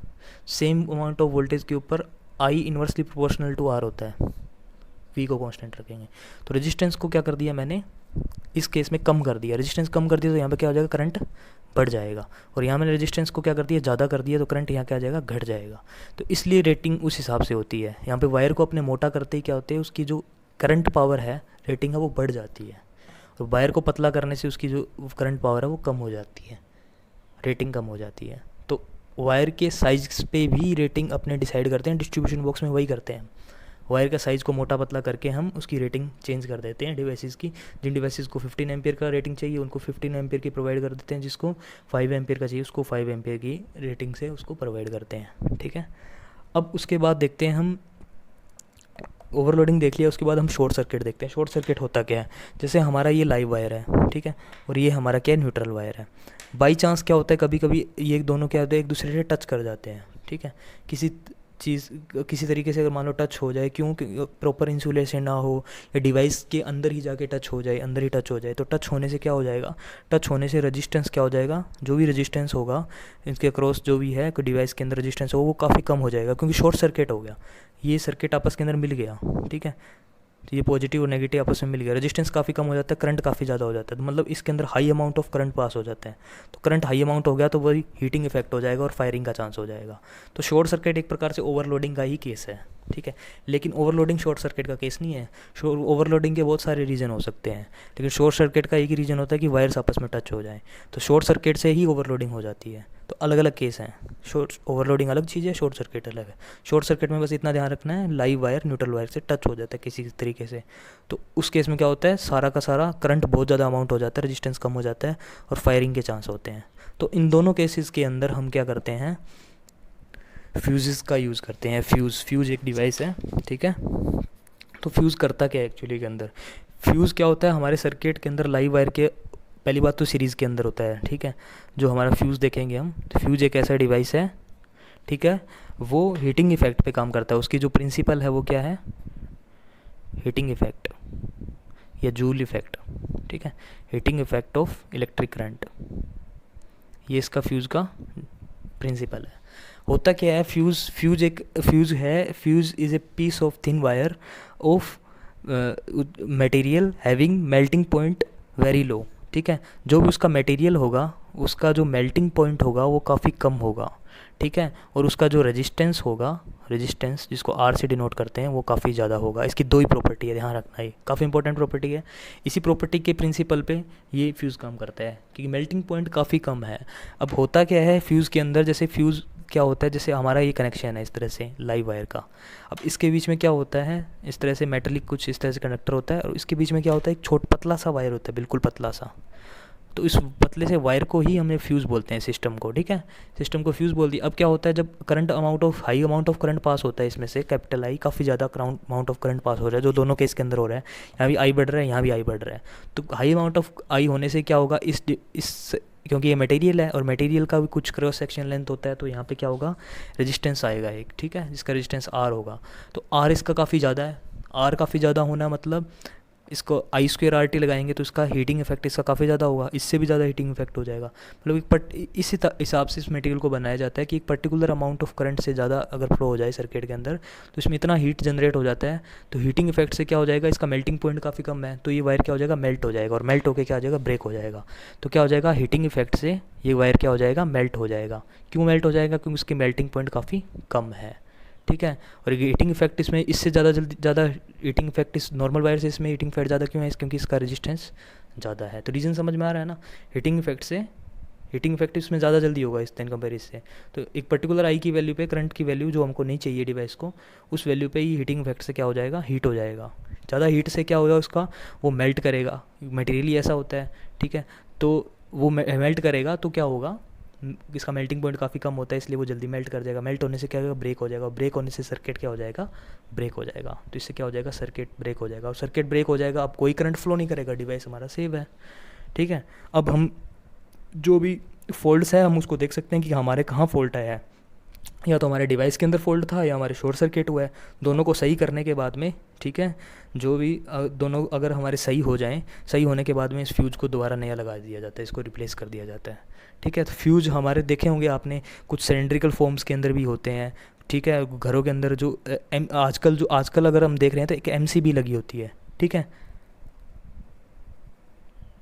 सेम अमाउंट ऑफ वोल्टेज के ऊपर I inversely proportional to R होता है, वी को कांस्टेंट रखेंगे। तो रेजिस्टेंस को क्या कर दिया मैंने, इस केस में कम कर दिया, रेजिस्टेंस कम कर दिया तो यहाँ पे क्या हो जाएगा, करंट बढ़ जाएगा, और यहाँ मैंने रेजिस्टेंस को क्या कर दिया, ज़्यादा कर दिया, तो करंट यहाँ क्या आ जाएगा, घट जाएगा। तो इसलिए रेटिंग उस हिसाब से होती है। यहाँ पे वायर को अपने मोटा करते ही क्या होते हैं, उसकी जो करंट पावर है, रेटिंग है, वो बढ़ जाती है, और वायर को पतला करने से उसकी जो करंट पावर है वो कम हो जाती है, रेटिंग कम हो जाती है। तो वायर के साइज़ पे भी रेटिंग अपने डिसाइड करते हैं, डिस्ट्रीब्यूशन बॉक्स में वही करते हैं। वायर का साइज़ को मोटा पतला करके हम उसकी रेटिंग चेंज कर देते हैं डिवाइसेस की। जिन डिवाइसेस को 15 एम्पियर का रेटिंग चाहिए उनको 15 एम्पियर की प्रोवाइड कर देते हैं, जिसको 5 एम्पियर का चाहिए उसको 5 एम्पियर की रेटिंग से उसको प्रोवाइड करते हैं, ठीक है। अब उसके बाद देखते हैं हम, ओवरलोडिंग देख लिया, उसके बाद हम शॉर्ट सर्किट देखते हैं। शॉर्ट सर्किट होता क्या है, जैसे हमारा ये लाइव वायर है, ठीक है, और ये हमारा क्या है, न्यूट्रल वायर है। बाई चांस क्या होता है, कभी कभी ये दोनों क्या होते हैं, एक दूसरे से टच कर जाते हैं, ठीक है, किसी तरीके से अगर मान लो टच हो जाए, क्यों, प्रॉपर इंसुलेशन ना हो, या डिवाइस के अंदर ही जाके टच हो जाए, अंदर ही टच हो जाए, तो टच होने से क्या हो जाएगा, टच होने से रेजिस्टेंस क्या हो जाएगा, जो भी रेजिस्टेंस होगा इसके अक्रॉस जो भी है डिवाइस के अंदर रेजिस्टेंस हो, वो काफ़ी कम हो जाएगा, क्योंकि शॉर्ट सर्किट हो गया, ये सर्किट आपस के अंदर मिल गया, ठीक है। तो ये पॉजिटिव और नेगेटिव आपस में मिल गया, रेजिस्टेंस काफ़ी कम हो जाता है, करंट काफ़ी ज़्यादा हो जाता है, तो मतलब इसके अंदर high amount of current pass हो जाता है। तो करंट हाई अमाउंट हो गया तो वही हीटिंग इफेक्ट हो जाएगा और फायरिंग का चांस हो जाएगा। तो शॉर्ट सर्किट एक प्रकार से ओवरलोडिंग का ही केस है, ठीक है। लेकिन ओवरलोडिंग शॉर्ट सर्किट का केस नहीं है। ओवरलोडिंग के बहुत सारे रीज़न हो सकते हैं, लेकिन शॉर्ट सर्किट का एक ही रीज़न होता है कि वायर्स आपस में टच हो जाए, तो शॉर्ट सर्किट से ही ओवरलोडिंग हो जाती है। तो अलग अलग केस हैं, शॉर्ट ओवरलोडिंग अलग चीज़ है, शॉर्ट सर्किट अलग है। शॉर्ट सर्किट में बस इतना ध्यान रखना है, लाइव वायर न्यूट्रल वायर से टच हो जाता है किसी तरीके से, तो उस केस में क्या होता है, सारा का सारा करंट बहुत ज़्यादा अमाउंट हो जाता है, रेजिस्टेंस कम हो जाता है और फायरिंग के चांस होते हैं। तो इन दोनों केसेस के अंदर हम क्या करते हैं, फ्यूज़ का यूज़ करते हैं। फ्यूज़ एक डिवाइस है, ठीक है। तो फ्यूज़ करता क्या है एक्चुअली के अंदर, फ्यूज़ क्या होता है हमारे सर्किट के अंदर, लाइव वायर के, पहली बात तो सीरीज़ के अंदर होता है, ठीक है। जो हमारा फ्यूज़ देखेंगे हम, तो फ्यूज़ एक ऐसा डिवाइस है, ठीक है, वो हीटिंग इफेक्ट पे काम करता है। उसकी जो प्रिंसिपल है वो क्या है, हीटिंग इफेक्ट या जूल इफेक्ट, ठीक है, heating effect of electric current, ये इसका फ्यूज़ का प्रिंसिपल है। होता क्या है, fuse is a piece of thin wire of material having melting point very low, ठीक है। जो भी उसका मटेरियल होगा उसका जो मेल्टिंग पॉइंट होगा वो काफ़ी कम होगा, ठीक है, और उसका जो रेजिस्टेंस होगा, रेजिस्टेंस जिसको आर से डिनोट करते हैं, वो काफ़ी ज़्यादा होगा। इसकी दो ही प्रॉपर्टी है, ध्यान रखना, ये काफ़ी इंपॉर्टेंट प्रॉपर्टी है। इसी प्रॉपर्टी के प्रिंसिपल पे ये फ्यूज़ काम करता है, क्योंकि मेल्टिंग पॉइंट काफ़ी कम है। अब होता क्या है फ्यूज़ के अंदर, जैसे फ्यूज़ क्या होता है, जैसे हमारा ये कनेक्शन है इस तरह से लाइव वायर का, अब इसके बीच में क्या होता है, इस तरह से मेटलिक कुछ इस तरह से कंडक्टर होता है, और इसके बीच में क्या होता है, एक पतला सा वायर होता है, बिल्कुल पतला सा। तो इस पतले से वायर को ही हमें फ्यूज़ बोलते हैं, सिस्टम को, ठीक है, सिस्टम को फ्यूज़ बोल दिया। अब क्या होता है, जब current high amount of current pass होता है इसमें से, कैपिटल आई, काफ़ी ज़्यादा अमाउंट ऑफ करंट पास हो रहा है, जो दोनों केस के अंदर हो रहा है, यहाँ भी आई बढ़ रहा है, यहाँ भी आई बढ़ रहा है। तो हाई अमाउंट ऑफ आई होने से क्या होगा, इस क्योंकि ये मटेरियल है और मटेरियल का भी कुछ क्रॉस सेक्शन लेंथ होता है, तो यहाँ पे क्या होगा, रेजिस्टेंस आएगा एक, ठीक है, जिसका रेजिस्टेंस आर होगा। तो आर इसका काफ़ी ज़्यादा है, आर काफ़ी ज़्यादा होना मतलब इसको आई स्क्वेयर आर टी लगाएंगे तो इसका हीटिंग इफेक्ट इसका काफ़ी ज़्यादा होगा, इससे भी ज़्यादा हीटिंग इफेक्ट हो जाएगा। मतलब इस हिसाब से इस मटेरियल को बनाया जाता है कि एक पर्टिकुलर अमाउंट ऑफ करंट से ज़्यादा अगर फ्लो हो जाए सर्किट के अंदर तो इसमें इतना हीट जनरेट हो जाता है, तो हीटिंग इफेक्ट से क्या हो जाएगा, इसका मेल्टिंग पॉइंट काफ़ी कम है, तो ये वायर क्या हो जाएगा, मेल्ट हो जाएगा, और मेल्ट होकर क्या हो जाएगा, ब्रेक हो जाएगा। तो क्या हो जाएगा, हीटिंग इफेक्ट से ये वायर क्या हो जाएगा, मेल्ट हो जाएगा। क्यों मेल्ट हो जाएगा, क्योंकि उसकी मेल्टिंग पॉइंट काफ़ी कम है, ठीक है। और हीटिंग इफेक्ट इसमें इससे ज़्यादा हीटिंग इफेक्ट इस नॉर्मल वायर से इसमें हीटिंग इफेक्ट ज़्यादा क्यों है, क्योंकि इसका रेजिस्टेंस ज़्यादा है। तो रीज़न समझ में आ रहा है ना, हीटिंग इफेक्ट इसमें ज़्यादा जल्दी होगा इस दिन कंपेरिजन से। तो एक पर्टिकुलर आई की वैल्यू पे करंट की वैल्यू जो हमको नहीं चाहिए डिवाइस को, उस वैल्यू पे ही हीटिंग इफेक्ट से क्या हो जाएगा, हीट हो जाएगा। ज़्यादा हीट से क्या होगा उसका, वो मेल्ट करेगा, मटेरियल ही ऐसा होता है, ठीक है। तो वो मेल्ट करेगा तो क्या होगा, इसका मेल्टिंग पॉइंट काफ़ी कम होता है, इसलिए वो जल्दी मेल्ट कर जाएगा। मेल्ट होने से क्या होगा, ब्रेक हो जाएगा, ब्रेक होने से सर्किट क्या हो जाएगा, ब्रेक हो जाएगा। तो इससे क्या हो जाएगा, सर्किट ब्रेक हो जाएगा, और सर्किट ब्रेक हो जाएगा, अब कोई करंट फ्लो नहीं करेगा, डिवाइस हमारा सेव है, ठीक है। अब हम जो भी फॉल्ट्स है हम उसको देख सकते हैं कि हमारे कहाँ फॉल्ट आया है, या तो हमारे डिवाइस के अंदर फॉल्ट था या हमारे शॉर्ट सर्किट हुआ है। दोनों को सही करने के बाद में, ठीक है, जो भी दोनों अगर हमारे सही हो जाएं, सही होने के बाद में इस फ्यूज़ को दोबारा नया लगा दिया जाता है, इसको रिप्लेस कर दिया जाता है, ठीक है। तो फ्यूज़ हमारे देखे होंगे आपने, कुछ सिलेंड्रिकल फॉर्म्स के अंदर भी होते हैं, ठीक है। घरों के अंदर जो आजकल अगर हम देख रहे हैं तो एक एमसीबी लगी होती है, ठीक है,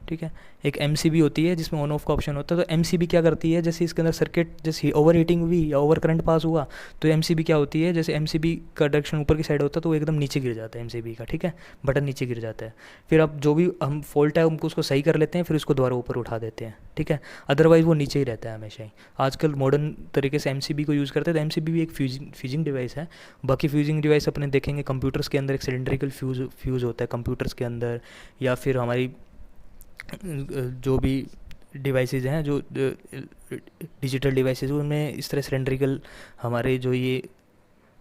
ठीक है, एक एमसीबी होती है जिसमें ऑन ऑफ का ऑप्शन होता है। तो एमसीबी क्या करती है, जैसे इसके अंदर सर्किट जैसे ओवर हीटिंग हुई या ओवर करंट पास हुआ, तो एमसीबी क्या होती है, जैसे एमसीबी का डायरेक्शन ऊपर की साइड होता है तो वो एकदम नीचे गिर जाता है एमसीबी का, ठीक है, बटन नीचे गिर जाता है। फिर अब जो भी हम फॉल्ट है उनको उसको सही कर लेते हैं, फिर उसको दोबारा ऊपर उठा देते हैं, ठीक है, अदरवाइज़ वो नीचे ही रहता है हमेशा ही। आजकल मॉडर्न तरीके से एमसीबी को यूज़ करते हैं, तो एमसीबी भी एक फ्यूजिंग डिवाइस है। बाकी फ्यूजिंग डिवाइस अपने देखेंगे कंप्यूटर्स के अंदर एक सिलेंड्रिकल फ्यूज़ होता है कंप्यूटर्स के अंदर, या फिर हमारी जो भी डिवाइसेस हैं, जो डिजिटल डिवाइसेस, उनमें इस तरह सिलेंड्रिकल हमारे जो ये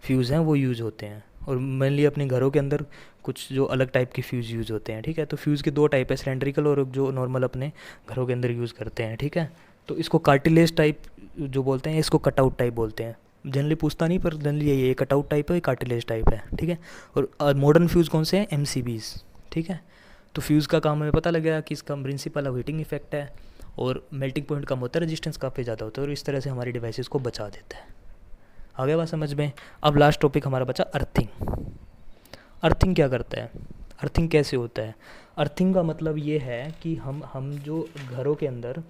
फ्यूज़ हैं वो यूज़ होते हैं। और मेनली अपने घरों के अंदर कुछ जो अलग टाइप के फ्यूज़ यूज़ होते हैं, ठीक है। तो फ्यूज़ के दो टाइप है, सिलेंड्रिकल और जो नॉर्मल अपने घरों के अंदर यूज़ करते हैं, ठीक है। तो इसको कार्टिलेज टाइप जो बोलते हैं, इसको कटआउट टाइप बोलते हैं। जनरली पूछता नहीं, पर जनरली ये कटआउट टाइप है, कार्टिलेज टाइप है, ठीक है। और मॉडर्न फ्यूज़ कौन से हैं, एमसीबीज़, ठीक है। तो फ्यूज़ का काम हमें पता लग गया कि इसका प्रिंसिपल ऑफ हीटिंग इफेक्ट है, और मेल्टिंग पॉइंट कम होता है, रेजिस्टेंस काफ़ी ज़्यादा होता है, और इस तरह से हमारी डिवाइसेस को बचा देता है। आगे बात समझ में। अब लास्ट टॉपिक हमारा बचा अर्थिंग। अर्थिंग क्या करता है, अर्थिंग कैसे होता है। अर्थिंग का मतलब ये है कि हम जो घरों के अंदर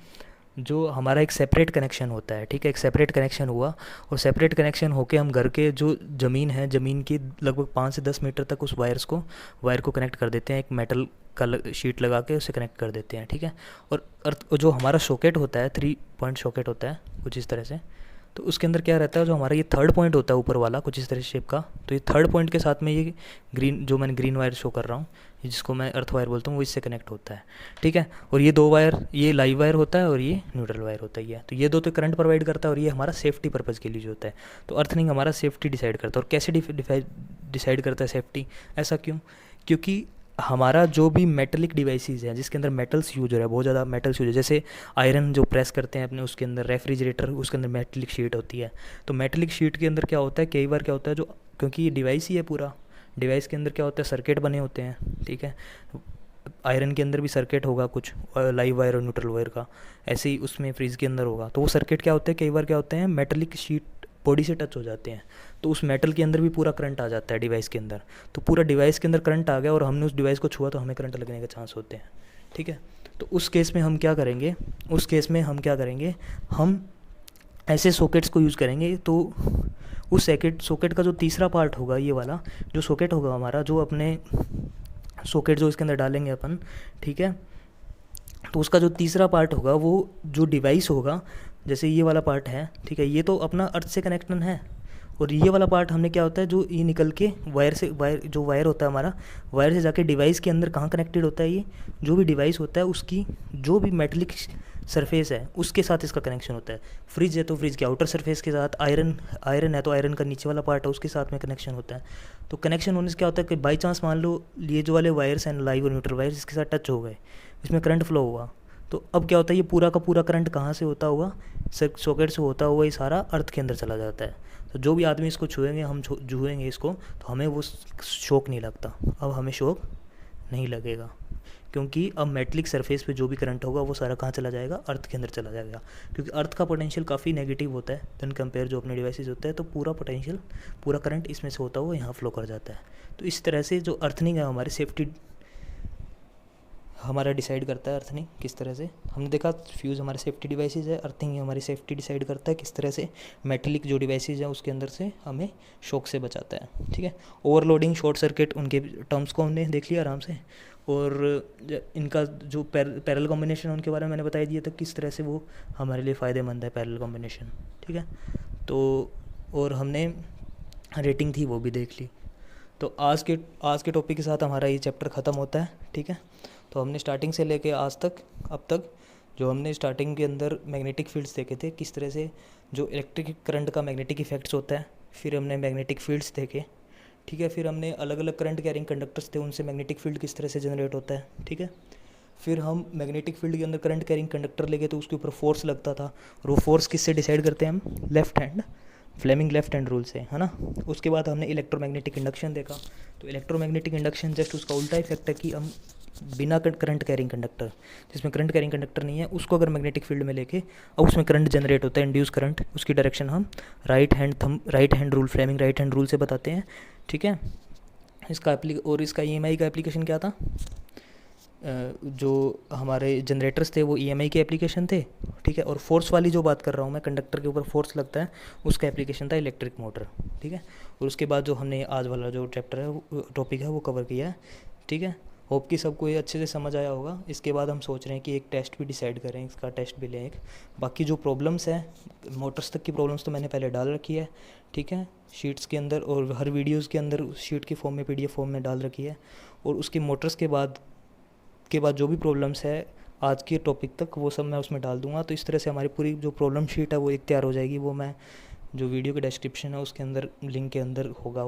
जो हमारा एक सेपरेट कनेक्शन होता है, ठीक है, एक सेपरेट कनेक्शन हुआ, और सेपरेट कनेक्शन होके हम घर के जो ज़मीन है, ज़मीन की लगभग 5 से 10 मीटर तक उस वायर को कनेक्ट कर देते हैं, एक मेटल का शीट लगा के उसे कनेक्ट कर देते हैं, ठीक है। और जो हमारा सॉकेट होता है, 3 पॉइंट सॉकेट होता है कुछ इस तरह से, तो उसके अंदर क्या रहता है, जो हमारा ये थर्ड पॉइंट होता है ऊपर वाला कुछ इस तरह शेप का, तो ये थर्ड पॉइंट के साथ में ये ग्रीन, जो मैंने ग्रीन वायर शो कर रहा हूँ, जिसको मैं अर्थ वायर बोलता हूँ, वो इससे कनेक्ट होता है, ठीक है। और ये दो वायर, ये लाइव वायर होता है और ये न्यूट्रल वायर होता है। तो ये दो तो करंट प्रोवाइड करता है, और ये हमारा सेफ्टी पर्पज़ के लिए जो होता है। तो अर्थिंग हमारा सेफ्टी डिसाइड करता है। और कैसे डिसाइड करता है सेफ्टी, ऐसा क्यों, क्योंकि हमारा जो भी मेटलिक डिवाइसेस हैं जिसके अंदर मेटल्स यूज हो रहा है, बहुत ज़्यादा मेटल्स यूज है, जैसे आयरन जो प्रेस करते हैं अपने, उसके अंदर रेफ्रिजरेटर, उसके अंदर मेटलिक शीट होती है। तो मेटलिक शीट के अंदर क्या होता है, कई बार क्या होता है, जो क्योंकि ये डिवाइस ही है पूरा, डिवाइस के अंदर क्या होता है, सर्किट बने होते हैं, ठीक है। आयरन के अंदर भी सर्किट होगा कुछ, लाइव वायर और न्यूट्रल वायर का, ऐसे ही उसमें फ्रीज के अंदर होगा। तो वो सर्किट क्या होते हैं, कई बार क्या होते हैं, मेटलिक शीट बॉडी से टच हो जाते हैं, तो उस मेटल के अंदर भी पूरा करंट आ जाता है डिवाइस के अंदर। तो पूरा डिवाइस के अंदर करंट आ गया और हमने उस डिवाइस को छुआ तो हमें करंट लगने के चांस होते हैं, ठीक है। तो उस केस में हम क्या करेंगे, हम ऐसे सॉकेट्स को यूज़ करेंगे। तो उस सॉकेट का जो तीसरा पार्ट होगा, ये वाला जो सॉकेट होगा हमारा, जो अपने सॉकेट जो इसके अंदर डालेंगे अपन, ठीक है, तो उसका जो तीसरा पार्ट होगा, वो जो डिवाइस होगा, जैसे ये वाला पार्ट है, ठीक है, ये तो अपना अर्थ से कनेक्शन है, और ये वाला पार्ट हमने क्या होता है, जो ये निकल के जो वायर होता है हमारा, वायर से जाके डिवाइस के अंदर कहाँ कनेक्टेड होता है, ये जो भी डिवाइस होता है उसकी जो भी मेटलिक सरफेस है उसके साथ इसका कनेक्शन होता है। फ्रिज है तो फ्रिज के आउटर सरफेस के साथ, आयरन है तो आयरन का नीचे वाला पार्ट है उसके साथ में कनेक्शन होता है। तो कनेक्शन होने से क्या होता है कि बाई चांस मान लो ये जो वाले वायर्स हैं, लाइव और न्यूट्रल वायर्स, इसके साथ टच हो गए, इसमें करंट फ्लो हुआ, तो अब क्या होता है, ये पूरा का पूरा करंट कहाँ से होता हुआ, सॉकेट से होता हुआ ये सारा अर्थ के अंदर चला जाता है। तो जो भी आदमी इसको छुएंगे, हम छुएंगे इसको, तो हमें वो शॉक नहीं लगता। अब हमें शॉक नहीं लगेगा, क्योंकि अब मेटलिक सरफेस पे जो भी करंट होगा वो सारा कहाँ चला जाएगा, अर्थ के अंदर चला जाएगा। क्योंकि अर्थ का पोटेंशियल काफ़ी नेगेटिव होता है देन कंपेयर जो अपने डिवाइसेस होते हैं, तो पूरा पोटेंशियल, पूरा करंट इसमें से होता हुआ यहाँ फ्लो कर जाता है। तो इस तरह से जो अर्थिंग है हमारी सेफ्टी हमारा डिसाइड करता है, अर्थिंग किस तरह से। हमने देखा फ्यूज़ हमारे सेफ्टी डिवाइसेस है, अर्थिंग हमारी सेफ्टी डिसाइड करता है किस तरह से मेटलिक जो डिवाइसेस है उसके अंदर से हमें शॉक से बचाता है, ठीक है। ओवरलोडिंग, शॉर्ट सर्किट, उनके टर्म्स को हमने देख लिया आराम से, और इनका जो पैरेलल कॉम्बिनेशन है उनके बारे में मैंने बता दिया था किस तरह से वो हमारे लिए फ़ायदेमंद है पैरेलल कॉम्बिनेशन, ठीक है। तो और हमने रेटिंग थी वो भी देख ली। तो आज के टॉपिक के साथ हमारा ये चैप्टर ख़त्म होता है, ठीक है। तो हमने स्टार्टिंग से लेके आज तक, अब तक जो हमने स्टार्टिंग के अंदर मैग्नेटिक फील्ड्स देखे थे, किस तरह से जो इलेक्ट्रिक करंट का मैग्नेटिक इफेक्ट्स होता है, फिर हमने मैग्नेटिक फील्ड्स देखे, ठीक है। फिर हमने अलग अलग करंट कैरिंग कंडक्टर्स थे, उनसे मैग्नेटिक फील्ड किस तरह से जनरेट होता है, ठीक है। फिर हम मैग्नेटिक फील्ड के अंदर करंट कैरिंग कंडक्टर लेके तो उसके ऊपर फोर्स लगता था, और वो फोर्स किससे डिसाइड करते हैं हम, left hand, Fleming left hand rule से, है ना। उसके बाद हमने इलेक्ट्रोमैग्नेटिक इंडक्शन देखा। तो इलेक्ट्रोमैग्नेटिक इंडक्शन जस्ट उसका उल्टा इफेक्ट है कि हम बिना करंट कैरिंग कंडक्टर, जिसमें करंट कैरिंग कंडक्टर नहीं है, उसको अगर मैग्नेटिक फील्ड में लेके अब उसमें करंट जनरेट होता है, इंड्यूस करंट, उसकी डायरेक्शन हम right hand rule, Fleming right hand rule से बताते हैं, ठीक है। इसका इसका EMI का एप्लीकेशन क्या था, जो हमारे जनरेटर्स थे वो EMI के एप्लीकेशन थे, ठीक है। और फोर्स वाली जो बात कर रहा हूँ मैं, कंडक्टर के ऊपर फोर्स लगता है, उसका एप्लीकेशन था इलेक्ट्रिक मोटर, ठीक है। और उसके बाद जो हमने आज वाला जो चैप्टर है, टॉपिक है, वो कवर किया है, ठीक है। होप कि सबको ये अच्छे से समझ आया होगा। इसके बाद हम सोच रहे हैं कि एक टेस्ट भी डिसाइड करें, इसका टेस्ट भी लें एक। बाकी जो प्रॉब्लम्स हैं, मोटर्स तक की प्रॉब्लम्स तो मैंने पहले डाल रखी है, ठीक है, शीट्स के अंदर, और हर वीडियोज़ के अंदर शीट की फॉर्म में, PDF फॉर्म में डाल रखी है। और उसकी मोटर्स के बाद जो भी प्रॉब्लम्स है आज के टॉपिक तक, वो सब मैं उसमें डाल दूंगा। तो इस तरह से हमारी पूरी जो प्रॉब्लम शीट है वो एक तैयार हो जाएगी। वो मैं जो वीडियो के डिस्क्रिप्शन है उसके अंदर, लिंक के अंदर होगा।